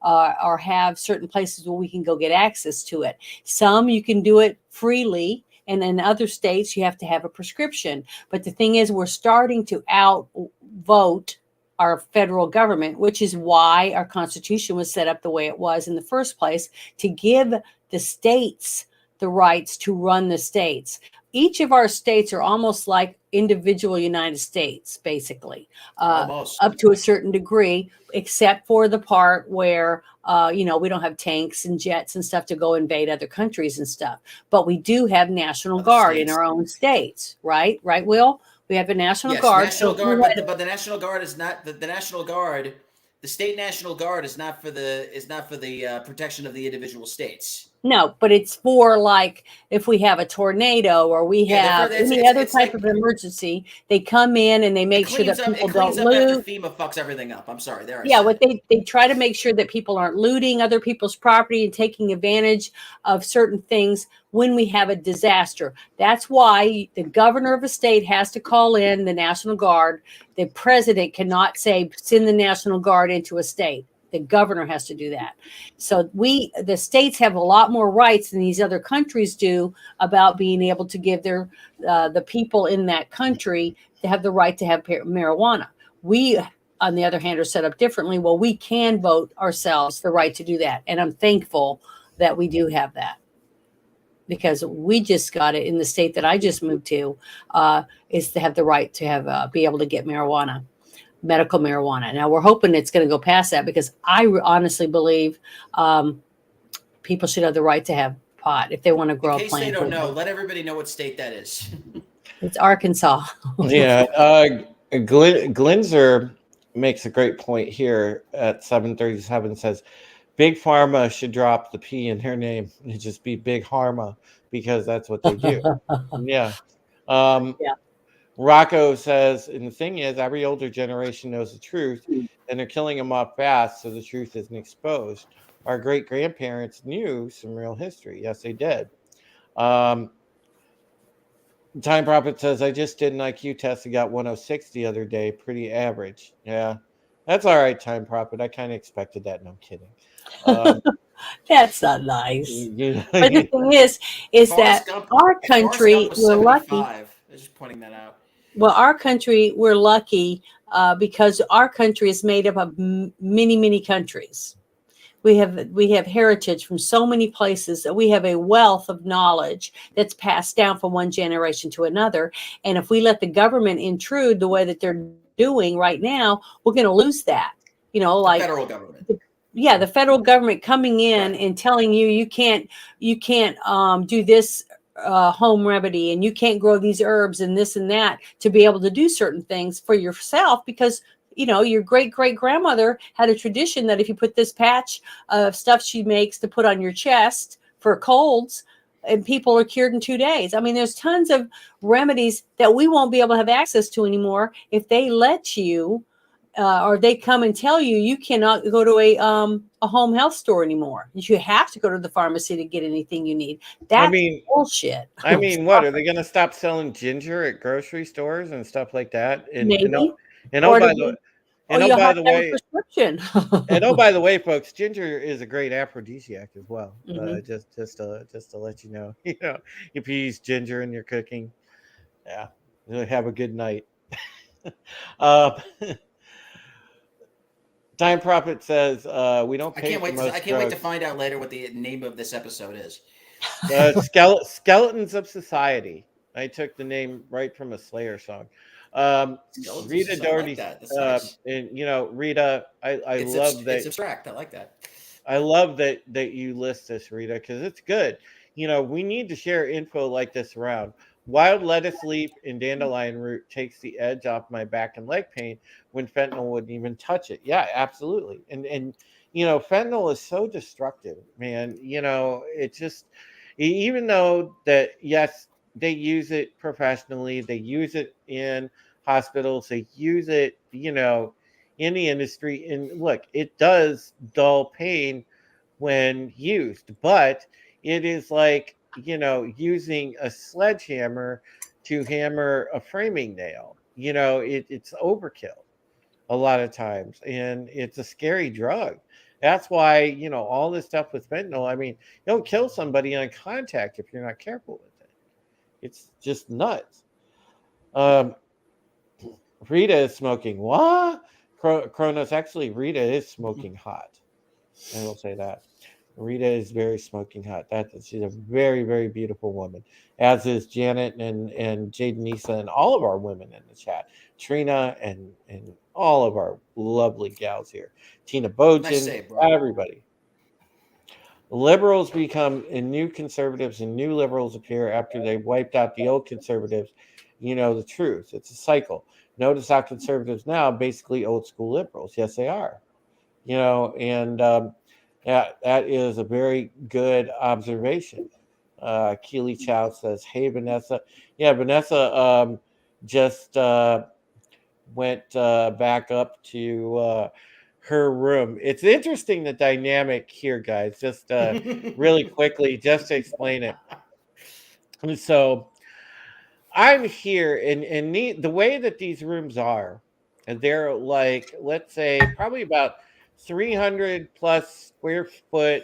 Speaker 5: or have certain places where we can go get access to it. Some you can do it freely, and in other states you have to have a prescription. But the thing is, we're starting to outvote our federal government, which is why our Constitution was set up the way it was in the first place, to give the states the rights to run the states. Each of our states are almost like individual United States, basically,
Speaker 2: Almost.
Speaker 5: up to a certain degree, except for the part where, we don't have tanks and jets and stuff to go invade other countries and stuff. But we do have National
Speaker 2: Other
Speaker 5: Guard in
Speaker 2: states.
Speaker 5: our own states, right? Right, Will? We have a National
Speaker 2: Yes,
Speaker 5: Guard.
Speaker 2: National
Speaker 5: So
Speaker 2: Guard, but the National Guard is not the National Guard. The state National Guard is not for the protection of the individual states.
Speaker 5: no, but it's for, like, if we have a tornado or we have any other type of emergency, they come in and they make sure that people don't
Speaker 2: After
Speaker 5: loot.
Speaker 2: FEMA fucks everything up. I'm sorry. There.
Speaker 5: Yeah, what they try to make sure that people aren't looting other people's property and taking advantage of certain things when we have a disaster. That's why the governor of a state has to call in the National Guard. The president cannot say send the National Guard into a state. The governor has to do that. So the states have a lot more rights than these other countries do about being able to give the people in that country to have the right to have marijuana. We, on the other hand, are set up differently. Well, we can vote ourselves the right to do that. And I'm thankful that we do have that, because we just got it in the state that I just moved to, is to have the right to have be able to get marijuana. Medical marijuana. Now we're hoping it's going to go past that, because I honestly believe people should have the right to have pot if they want to grow a
Speaker 2: In case
Speaker 5: plant.
Speaker 2: they don't know, let everybody know what state that is.
Speaker 5: It's Arkansas.
Speaker 4: Yeah. Glinzer makes a great point here at 737. Says Big Pharma should drop the P in their name and just be Big Pharma, because that's what they do. Yeah.
Speaker 5: Yeah.
Speaker 4: Rocco says, and the thing is, every older generation knows the truth, and they're killing them off fast, so the truth isn't exposed. Our great grandparents knew some real history. Yes, they did. Time Prophet says, I just did an IQ test and got 106 the other day. Pretty average. Yeah, that's all right, Time Prophet. I kind of expected that. No, I'm kidding.
Speaker 5: That's not nice.
Speaker 4: Yeah.
Speaker 5: But the thing is that our country, we're lucky.
Speaker 2: I'm just pointing that out.
Speaker 5: Well, our country, we're lucky because our country is made up of many, many countries. We have heritage from so many places that we have a wealth of knowledge that's passed down from one generation to another. And if we let the government intrude the way that they're doing right now, we're going to lose that. Like
Speaker 2: the federal government.
Speaker 5: Yeah, the federal government coming in and telling you can't do this home remedy, and you can't grow these herbs and this and that to be able to do certain things for yourself, because your great grandmother had a tradition that if you put this patch of stuff she makes to put on your chest for colds, and people are cured in 2 days. I mean, there's tons of remedies that we won't be able to have access to anymore if they let you or they come and tell you cannot go to a home health store anymore. You have to go to the pharmacy to get anything you need. That's bullshit.
Speaker 4: I mean, what are they going to stop selling ginger at grocery stores and stuff like that? And,
Speaker 5: maybe.
Speaker 4: By the way, folks, ginger is a great aphrodisiac as well.
Speaker 5: Mm-hmm.
Speaker 4: Just to let you know, if you use ginger in your cooking, yeah, have a good night. Time Prophet says we don't pay.
Speaker 2: I can't wait to find out later what the name of this episode is.
Speaker 4: Skeletons of Society. I took the name right from a Slayer song. Rita Doherty, nice. And Rita, I love that.
Speaker 2: It's abstract. I like that.
Speaker 4: I love that you list this, Rita, because it's good. We need to share info like this around. Wild lettuce leaf and dandelion root takes the edge off my back and leg pain when fentanyl wouldn't even touch it. Yeah, absolutely. And fentanyl is so destructive, man. It just, even though that, yes, they use it professionally. They use it in hospitals. They use it, in the industry. And look, it does dull pain when used, but it is like, using a sledgehammer to hammer a framing nail. It's overkill a lot of times, and it's a scary drug. That's why, all this stuff with fentanyl, I mean, you'll kill somebody on contact if you're not careful with it. It's just nuts. Um, Rita is smoking. What? Kronos, actually, Rita is smoking hot. I will say that. Rita is very smoking hot. She's a very, very beautiful woman, as is Janet and Jadenisa and all of our women in the chat. Trina and all of our lovely gals here. Tina Bojan,
Speaker 2: Nice save, bro.
Speaker 4: everybody. Liberals become and new conservatives and new liberals appear after they wiped out the old conservatives. The truth. It's a cycle. Notice how conservatives now basically old school liberals. Yes, they are. And that is a very good observation. Keely Chow says, "Hey, Vanessa." Yeah, Vanessa just went back up to her room. It's interesting, the dynamic here, guys. Just really quickly, just to explain it. So I'm here, and the way that these rooms are, and they're like, let's say, probably about 300 plus square foot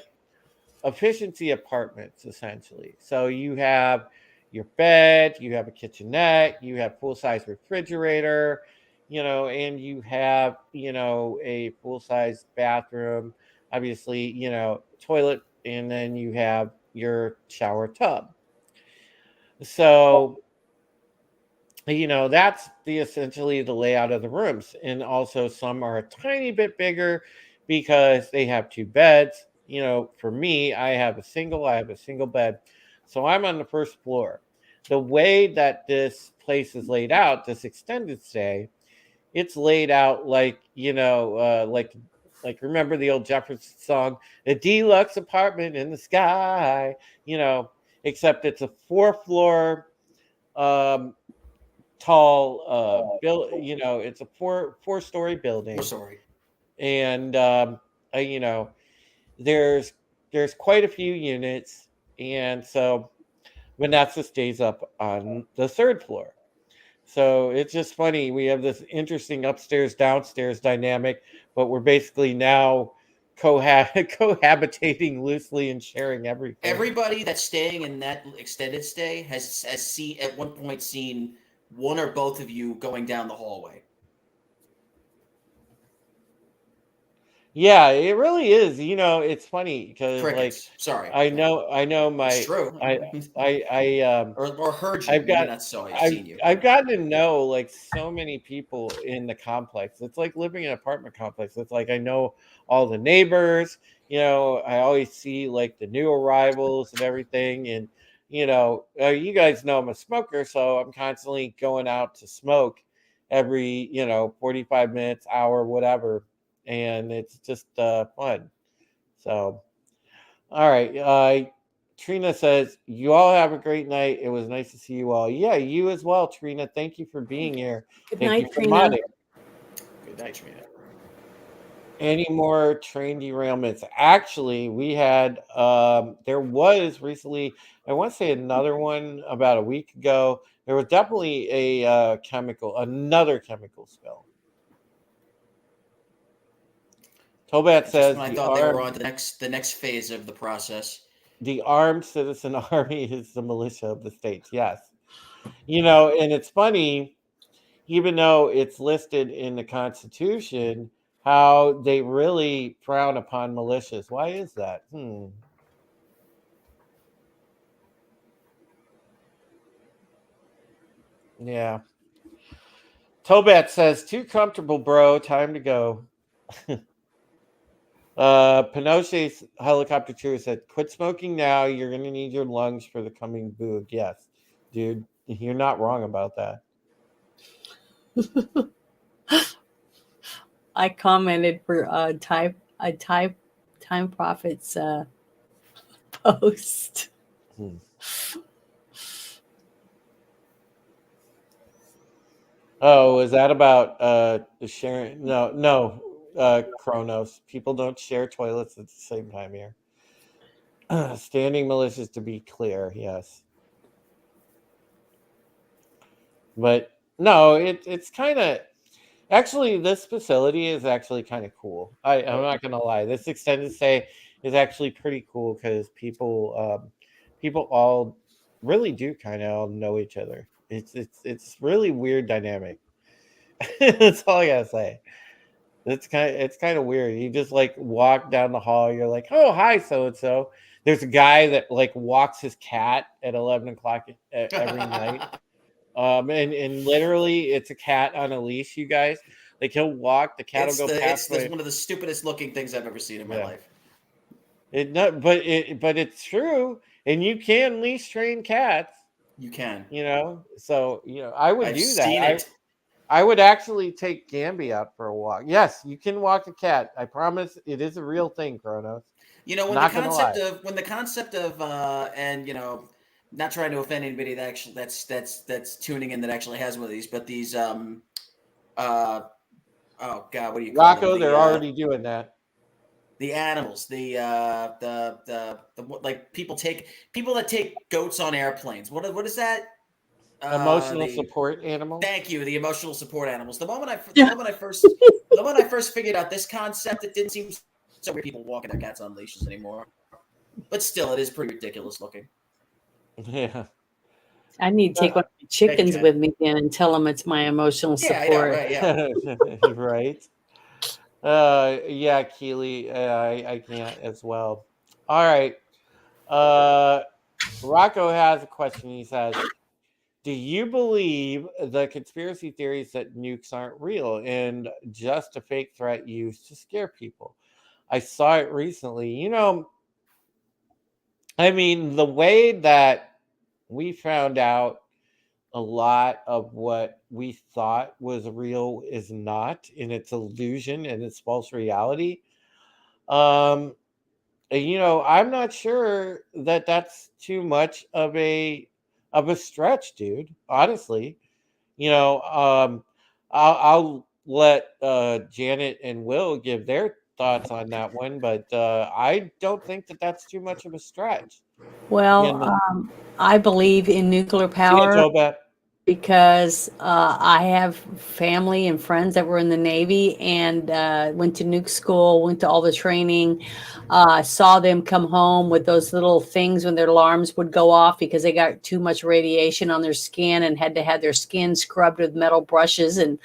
Speaker 4: efficiency apartments, essentially. So you have your bed, you have a kitchenette, you have full-size refrigerator, and you have, a full-size bathroom, obviously, toilet, and then you have your shower tub. So, that's essentially the layout of the rooms. And also some are a tiny bit bigger because they have two beds. For me, I have a single bed. So I'm on the first floor. The way that this place is laid out, this extended stay, it's laid out like, like remember the old Jefferson song, "A deluxe apartment in the sky," except it's a 4-floor tall it's a four-story building.
Speaker 2: We're sorry.
Speaker 4: And there's quite a few units, and so Vanessa stays up on the 3rd floor. So it's just funny, we have this interesting upstairs downstairs dynamic, but we're basically now cohabitating loosely and sharing everything.
Speaker 2: Everybody that's staying in that extended stay has seen at one point seen one or both of you going down the hallway.
Speaker 4: Yeah, it really is. It's funny because
Speaker 2: Crickets. Sorry.
Speaker 4: I know my
Speaker 2: It's true. or heard you.
Speaker 4: I've got-
Speaker 2: Maybe not so. I've seen you.
Speaker 4: I've gotten to know so many people in the complex. It's like living in an apartment complex. It's like I know all the neighbors. I always see the new arrivals and everything. And you guys know I'm a smoker, so I'm constantly going out to smoke every 45 minutes, hour, whatever, and it's just fun. So, all right. Trina says, "You all have a great night. It was nice to see you all." Yeah, you as well, Trina. Thank you for being here.
Speaker 5: Good
Speaker 4: Thank
Speaker 5: night,
Speaker 4: you for
Speaker 5: Trina.
Speaker 4: modding.
Speaker 2: Good night, Trina.
Speaker 4: Any more train derailments? Actually, we had there was recently, I want to say another one about a week ago. There was definitely another chemical spill. Tobat says
Speaker 2: I thought they were on the next phase of the process.
Speaker 4: The armed citizen army is the militia of the states. Yes. And it's funny, even though it's listed in the Constitution, how they really frown upon militias. Why is that? Yeah. Tobat says, "Too comfortable, bro. Time to go." Pinochet's helicopter tour said, "Quit smoking now. You're going to need your lungs for the coming boog." Yes, dude, you're not wrong about that.
Speaker 5: I commented for Time Prophet's post.
Speaker 4: Oh, is that about the sharing? No, Kronos. People don't share toilets at the same time here. Standing militias, to be clear, yes. But no, it's kind of actually this facility is actually kind of cool. I'm not gonna lie. This extended stay is actually pretty cool because people all really do kind of all know each other. It's really weird dynamic. That's all I gotta say. It's kind of weird. You just like walk down the hall. You're like, oh hi, so and so. There's a guy that like walks his cat at 11 o'clock every night. And literally, it's a cat on a leash. You guys, like he'll walk. The cat will go past.
Speaker 2: It's one of the stupidest looking things I've ever seen in my life.
Speaker 4: But it's true, and you can leash train cats.
Speaker 2: You can.
Speaker 4: So I would
Speaker 2: I've
Speaker 4: do
Speaker 2: seen
Speaker 4: that.
Speaker 2: it.
Speaker 4: I would actually take Gamby out for a walk. Yes, you can walk a cat. I promise it is a real thing, Kronos.
Speaker 2: When the concept of and not trying to offend anybody that actually that's tuning in that actually has one of these, but these oh god, what do you call
Speaker 4: Rocco?
Speaker 2: them?
Speaker 4: They're already doing that.
Speaker 2: The animals, the like people that take goats on airplanes. What is that?
Speaker 4: Emotional support animals.
Speaker 2: Thank you, the emotional support animals. The moment I first figured out this concept, it didn't seem so weird people walking their cats on leashes anymore. But still, it is pretty ridiculous looking.
Speaker 4: Yeah.
Speaker 5: I need to take one of the chickens with me then and tell them it's my emotional support.
Speaker 2: I know, right? Yeah.
Speaker 4: Right. Yeah, Keely, I can't as well. All right. Rocco has a question. He says, do you believe the conspiracy theories that nukes aren't real and just a fake threat used to scare people? I saw it recently. I mean, the way that we found out a lot of what we thought was real is not, and it's illusion and it's false reality. I'm not sure that that's too much of a stretch, dude. Honestly, I'll let Janet and Will give their thoughts on that one, but I don't think that that's too much of a stretch.
Speaker 5: Well, I believe in nuclear power because I have family and friends that were in the Navy and went to nuke school, went to all the training, saw them come home with those little things when their alarms would go off because they got too much radiation on their skin and had to have their skin scrubbed with metal brushes and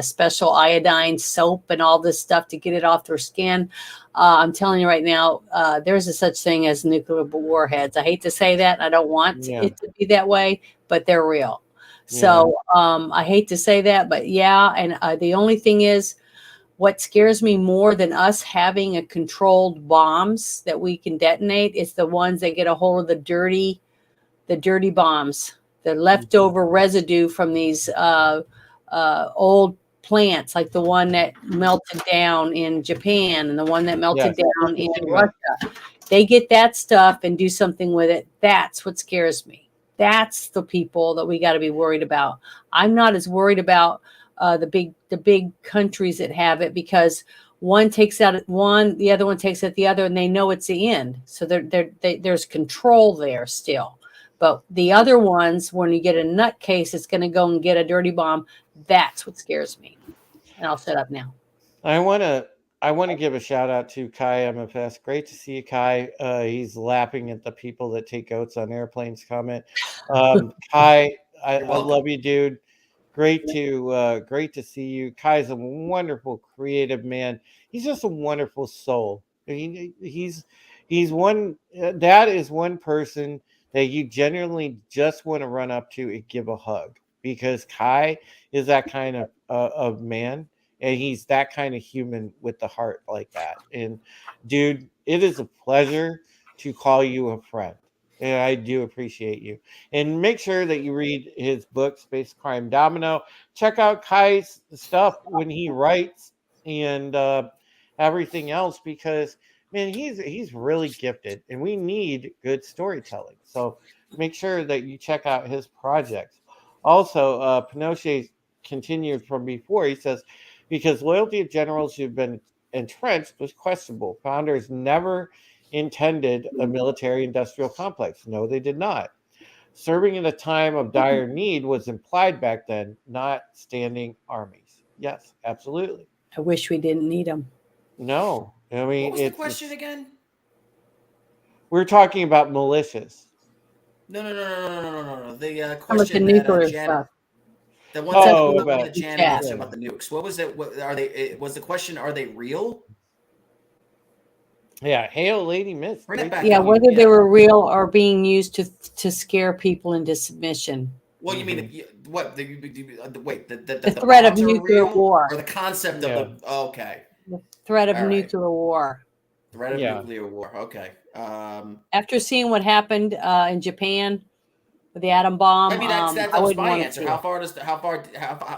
Speaker 5: special iodine soap and all this stuff to get it off their skin. I'm telling you right now, there's a such thing as nuclear warheads. I hate to say that. I don't want it to be that way, but they're real. So I hate to say that, but yeah. And the only thing is, what scares me more than us having a controlled bombs that we can detonate is the ones that get a hold of the dirty bombs, the leftover residue from these old plants, like the one that melted down in Japan and the one that melted down in Russia. They get that stuff and do something with it. That's what scares me. That's the people that we got to be worried about. I'm not as worried about the big countries that have it because one takes out one, the other one takes out the other, and they know it's the end. So there's control there still. But the other ones, when you get a nutcase that's going to go and get a dirty bomb, that's what scares me. And I'll shut up now.
Speaker 4: I want to give a shout out to Kai MFS. Great to see you, Kai. He's laughing at the people that take goats on airplanes comment. Kai, I love you, dude. Great to see you. Kai's a wonderful, creative man. He's just a wonderful soul. He's one. That is one person that you genuinely just want to run up to and give a hug, because Kai is that kind of man. And he's that kind of human with the heart like that. And dude, it is a pleasure to call you a friend. And I do appreciate you. And make sure that you read his book, Space Crime Domino. Check out Kai's stuff when he writes and everything else, because man, he's really gifted, and we need good storytelling. So make sure that you check out his projects. Also, Pinochet's continued from before. He says, because loyalty of generals who've been entrenched was questionable. Founders never intended a military industrial complex. No, they did not. Serving in a time of dire need was implied back then, not standing armies. Yes, absolutely.
Speaker 5: I wish we didn't need them.
Speaker 4: No, I mean,
Speaker 2: What was the question again?
Speaker 4: We're talking about militias.
Speaker 2: No. The
Speaker 5: How about the
Speaker 2: question
Speaker 5: nuclear
Speaker 2: that Janet,
Speaker 5: stuff?
Speaker 2: the one
Speaker 4: Oh,
Speaker 2: that,
Speaker 4: about
Speaker 2: that Janet
Speaker 5: chat.
Speaker 2: answered about the nukes. What was it? What are they? Was the question? Are they real?
Speaker 4: Yeah, hail, Lady Miss.
Speaker 2: Bring it back.
Speaker 5: Yeah,
Speaker 2: up.
Speaker 5: whether
Speaker 2: Yeah.
Speaker 5: they were real or being used to scare people into submission.
Speaker 2: Well, you mean what? Wait, the
Speaker 5: threat of
Speaker 2: bombs are
Speaker 5: nuclear
Speaker 2: real?
Speaker 5: war.
Speaker 2: Or the concept
Speaker 4: Yeah.
Speaker 2: of the okay,
Speaker 5: The threat of
Speaker 2: All right.
Speaker 5: nuclear war.
Speaker 2: threat of
Speaker 4: Yeah.
Speaker 2: nuclear war. Okay.
Speaker 5: After seeing what happened in Japan with the atom bomb,
Speaker 2: I mean,
Speaker 5: I
Speaker 2: that's
Speaker 5: wouldn't
Speaker 2: my
Speaker 5: want
Speaker 2: answer.
Speaker 5: to.
Speaker 2: How far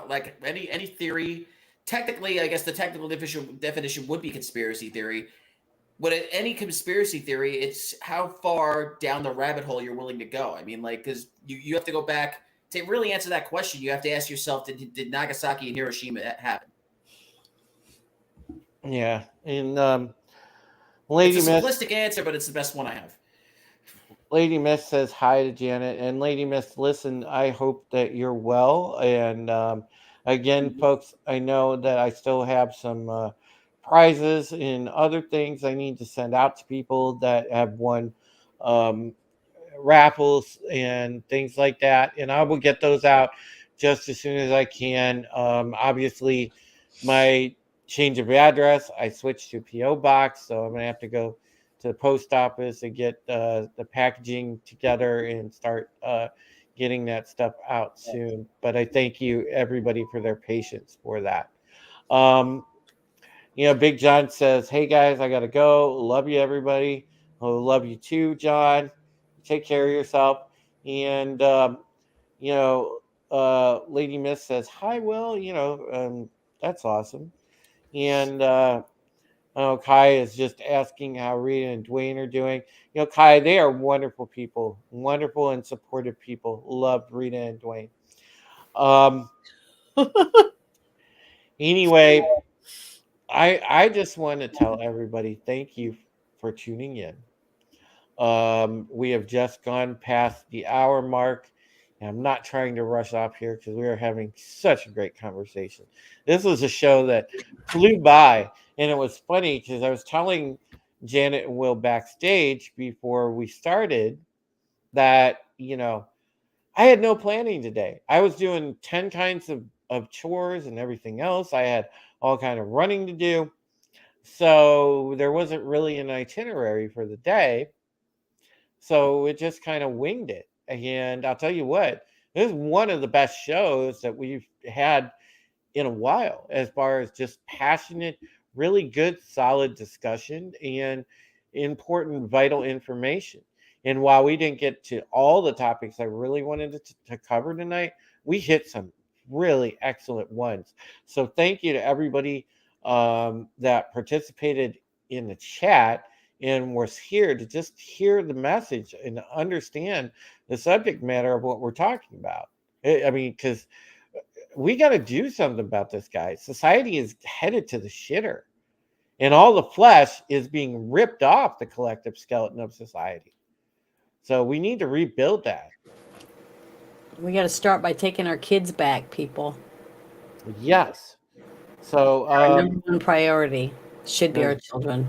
Speaker 2: like any theory? Technically, I guess the technical definition would be conspiracy theory. But any conspiracy theory, it's how far down the rabbit hole you're willing to go. I mean, like, because you have to go back to really answer that question. You have to ask yourself: Did Nagasaki and Hiroshima happen?
Speaker 4: Yeah, and Lady
Speaker 2: It's a
Speaker 4: Miss.
Speaker 2: simplistic answer, but it's the best one I have.
Speaker 4: Lady Miss says hi to Janet, and Lady Miss, listen, I hope that you're well. And again, folks, I know that I still have some prizes and other things I need to send out to people that have won raffles and things like that, and I will get those out just as soon as I can. Obviously, my change of address, I switched to PO box, so I'm gonna have to go to the post office and get the packaging together and start getting that stuff out soon. But I thank you everybody for their patience for that. Big John says, hey guys, I gotta go. Love you, everybody. Oh, love you too, John. Take care of yourself. And Lady Miss says, hi, Will. That's awesome. And Kai is just asking how Rita and Dwayne are doing. Kai, they are wonderful people, wonderful and supportive people. Love Rita and Dwayne. Anyway, I just want to tell everybody thank you for tuning in. We have just gone past the hour mark, and I'm not trying to rush off here because we are having such a great conversation. This was a show that flew by, and it was funny because I was telling Janet and Will backstage before we started that, I had no planning today. I was doing 10 kinds of chores and everything else. I had all kind of running to do. So there wasn't really an itinerary for the day. So it just kind of winged it. And I'll tell you what, this is one of the best shows that we've had in a while, as far as just passionate, really good, solid discussion and important, vital information. And while we didn't get to all the topics I really wanted to cover tonight, we hit some really excellent ones. So thank you to everybody that participated in the chat and was here to just hear the message and understand the subject matter of what we're talking about. I mean, because we got to do something about this, guys. Society is headed to the shitter, and all the flesh is being ripped off the collective skeleton of society. So we need to rebuild that.
Speaker 5: We got to start by taking our kids back, people.
Speaker 4: Yes. So
Speaker 5: Our number one priority should be our children.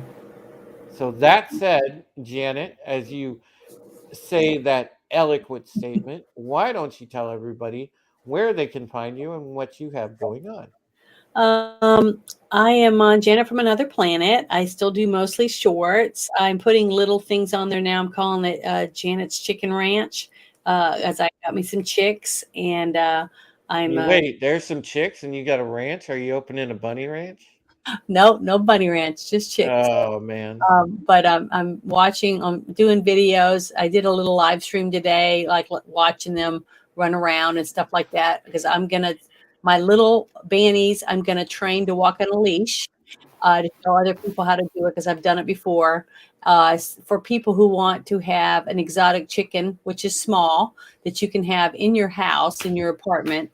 Speaker 4: So that said, Janet, as you say that eloquent statement, why don't you tell everybody where they can find you and what you have going on?
Speaker 5: I am on Janet from Another Planet. I still do mostly shorts. I'm putting little things on there now. I'm calling it Janet's Chicken Ranch, as I got me some chicks, and
Speaker 4: Wait, there's some chicks, and you got a ranch? Are you opening a bunny ranch?
Speaker 5: no bunny ranch, just chicks.
Speaker 4: Oh man!
Speaker 5: But I'm watching. I'm doing videos. I did a little live stream today, like watching them run around and stuff like that, because my little bannies, I'm going to train to walk on a leash to show other people how to do it, because I've done it before. For people who want to have an exotic chicken, which is small, that you can have in your house, in your apartment.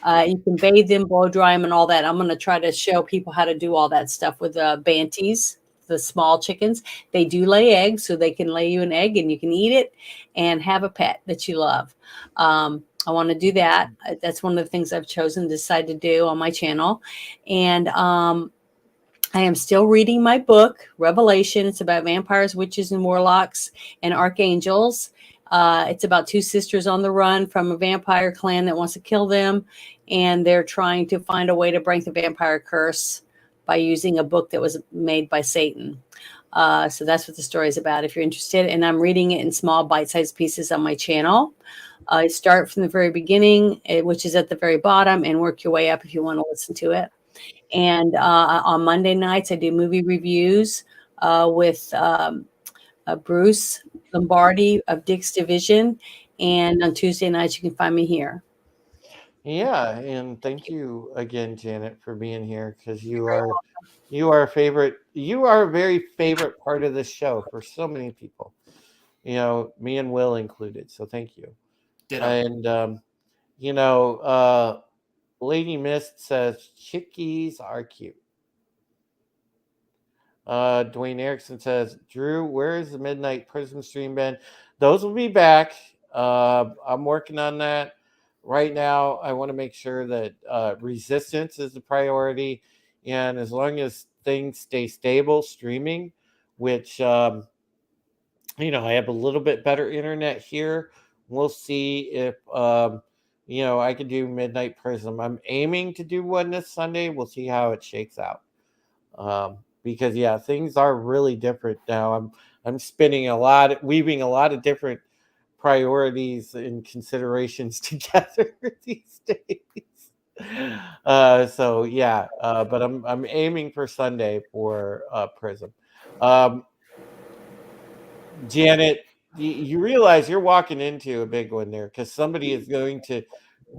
Speaker 5: You can bathe them, blow dry them, and all that. I'm going to try to show people how to do all that stuff with banties, the small chickens. They do lay eggs, so they can lay you an egg and you can eat it and have a pet that you love. I want to do that. That's one of the things I've chosen to decide to do on my channel. And I am still reading my book, Revelation. It's about vampires, witches, and warlocks and archangels. It's about two sisters on the run from a vampire clan that wants to kill them. And they're trying to find a way to break the vampire curse by using a book that was made by Satan. So that's what the story is about if you're interested. And I'm reading it in small bite-sized pieces on my channel. Start from the very beginning, which is at the very bottom, and work your way up if you want to listen to it. And on Monday nights, I do movie reviews with Bruce Lombardi of Dick's Division. And on Tuesday nights, you can find me here.
Speaker 4: Yeah, and thank you again, Janet, for being here, because you are a favorite. You are a very favorite part of this show for so many people. You know, me and Will included. So thank you.
Speaker 2: Ditto.
Speaker 4: And Lady Mist says chickies are cute. Dwayne Erickson says, Drew, where is the Midnight Prism stream been? Those will be back. I'm working on that. Right now, I want to make sure that resistance is the priority. And as long as things stay stable streaming, which, I have a little bit better internet here, we'll see if, I can do Midnight Prism. I'm aiming to do one this Sunday. We'll see how it shakes out. Because, yeah, things are really different now. I'm weaving a lot of different priorities and considerations together these days. But I'm aiming for Sunday for Prism. Janet, you realize you're walking into a big one there, because somebody is going to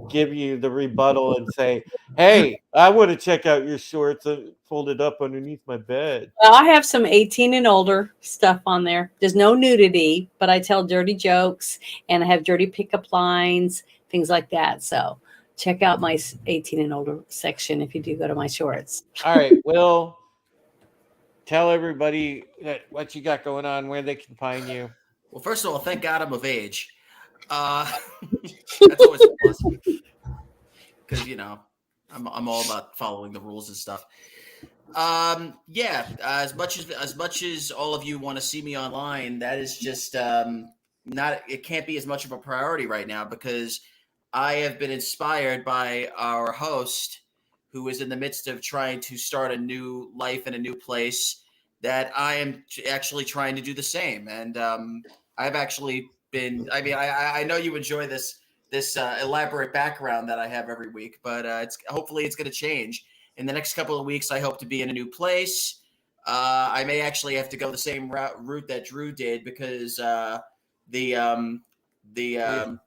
Speaker 4: give you the rebuttal and say, hey, I want to check out your shorts folded up underneath my bed.
Speaker 5: Well, I have some 18 and older stuff on there. There's no nudity, but I tell dirty jokes and I have dirty pickup lines, things like that. So check out my 18 and older section if you do go to my shorts.
Speaker 4: All right. Well, tell everybody what you got going on, where they can find you.
Speaker 2: Well, first of all, thank God I'm of age. That's always a plus, because I'm all about following the rules and stuff. As much as all of you want to see me online, that is just it can't be as much of a priority right now, because I have been inspired by our host, who is in the midst of trying to start a new life in a new place, that I am actually trying to do the same. And I've actually been, I know you enjoy this elaborate background that I have every week, but hopefully it's going to change. In the next couple of weeks, I hope to be in a new place. I may actually have to go the same route that Drew did, because the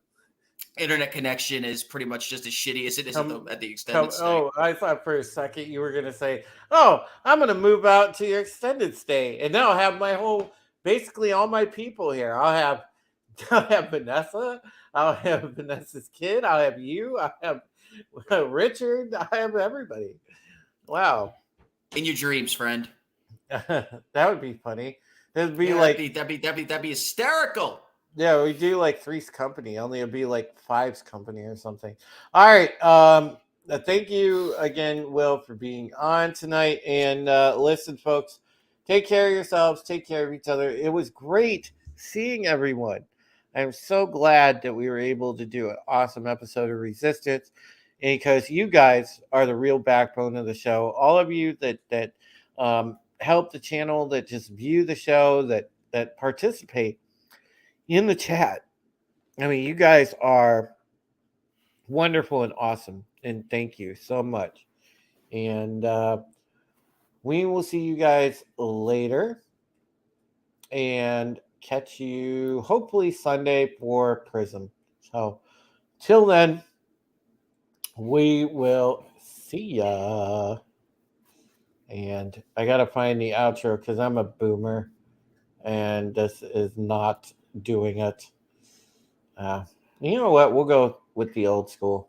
Speaker 2: internet connection is pretty much just as shitty as it is at the extended stay.
Speaker 4: Oh, I thought for a second you were going to say, oh, I'm going to move out to your extended stay, and now I have basically all my people here. I'll have Vanessa. I'll have Vanessa's kid. I'll have you. I'll have Richard. I have everybody. Wow.
Speaker 2: In your dreams, friend.
Speaker 4: That would be funny. It'd be
Speaker 2: that'd be hysterical.
Speaker 4: Yeah, we do like Three's Company. Only it'd be like Five's Company or something. All right. Thank you again, Will, for being on tonight. And listen, folks, take care of yourselves. Take care of each other. It was great seeing everyone. I'm so glad that we were able to do an awesome episode of Resistance, because you guys are the real backbone of the show. All of you that help the channel, that just view the show, that participate in the chat. I mean, you guys are wonderful and awesome, and thank you so much. And we will see you guys later, and catch you hopefully Sunday for Prism. So till then, we will see ya. And I gotta find the outro, because I'm a boomer and this is not doing it. You know what? We'll go with the old school.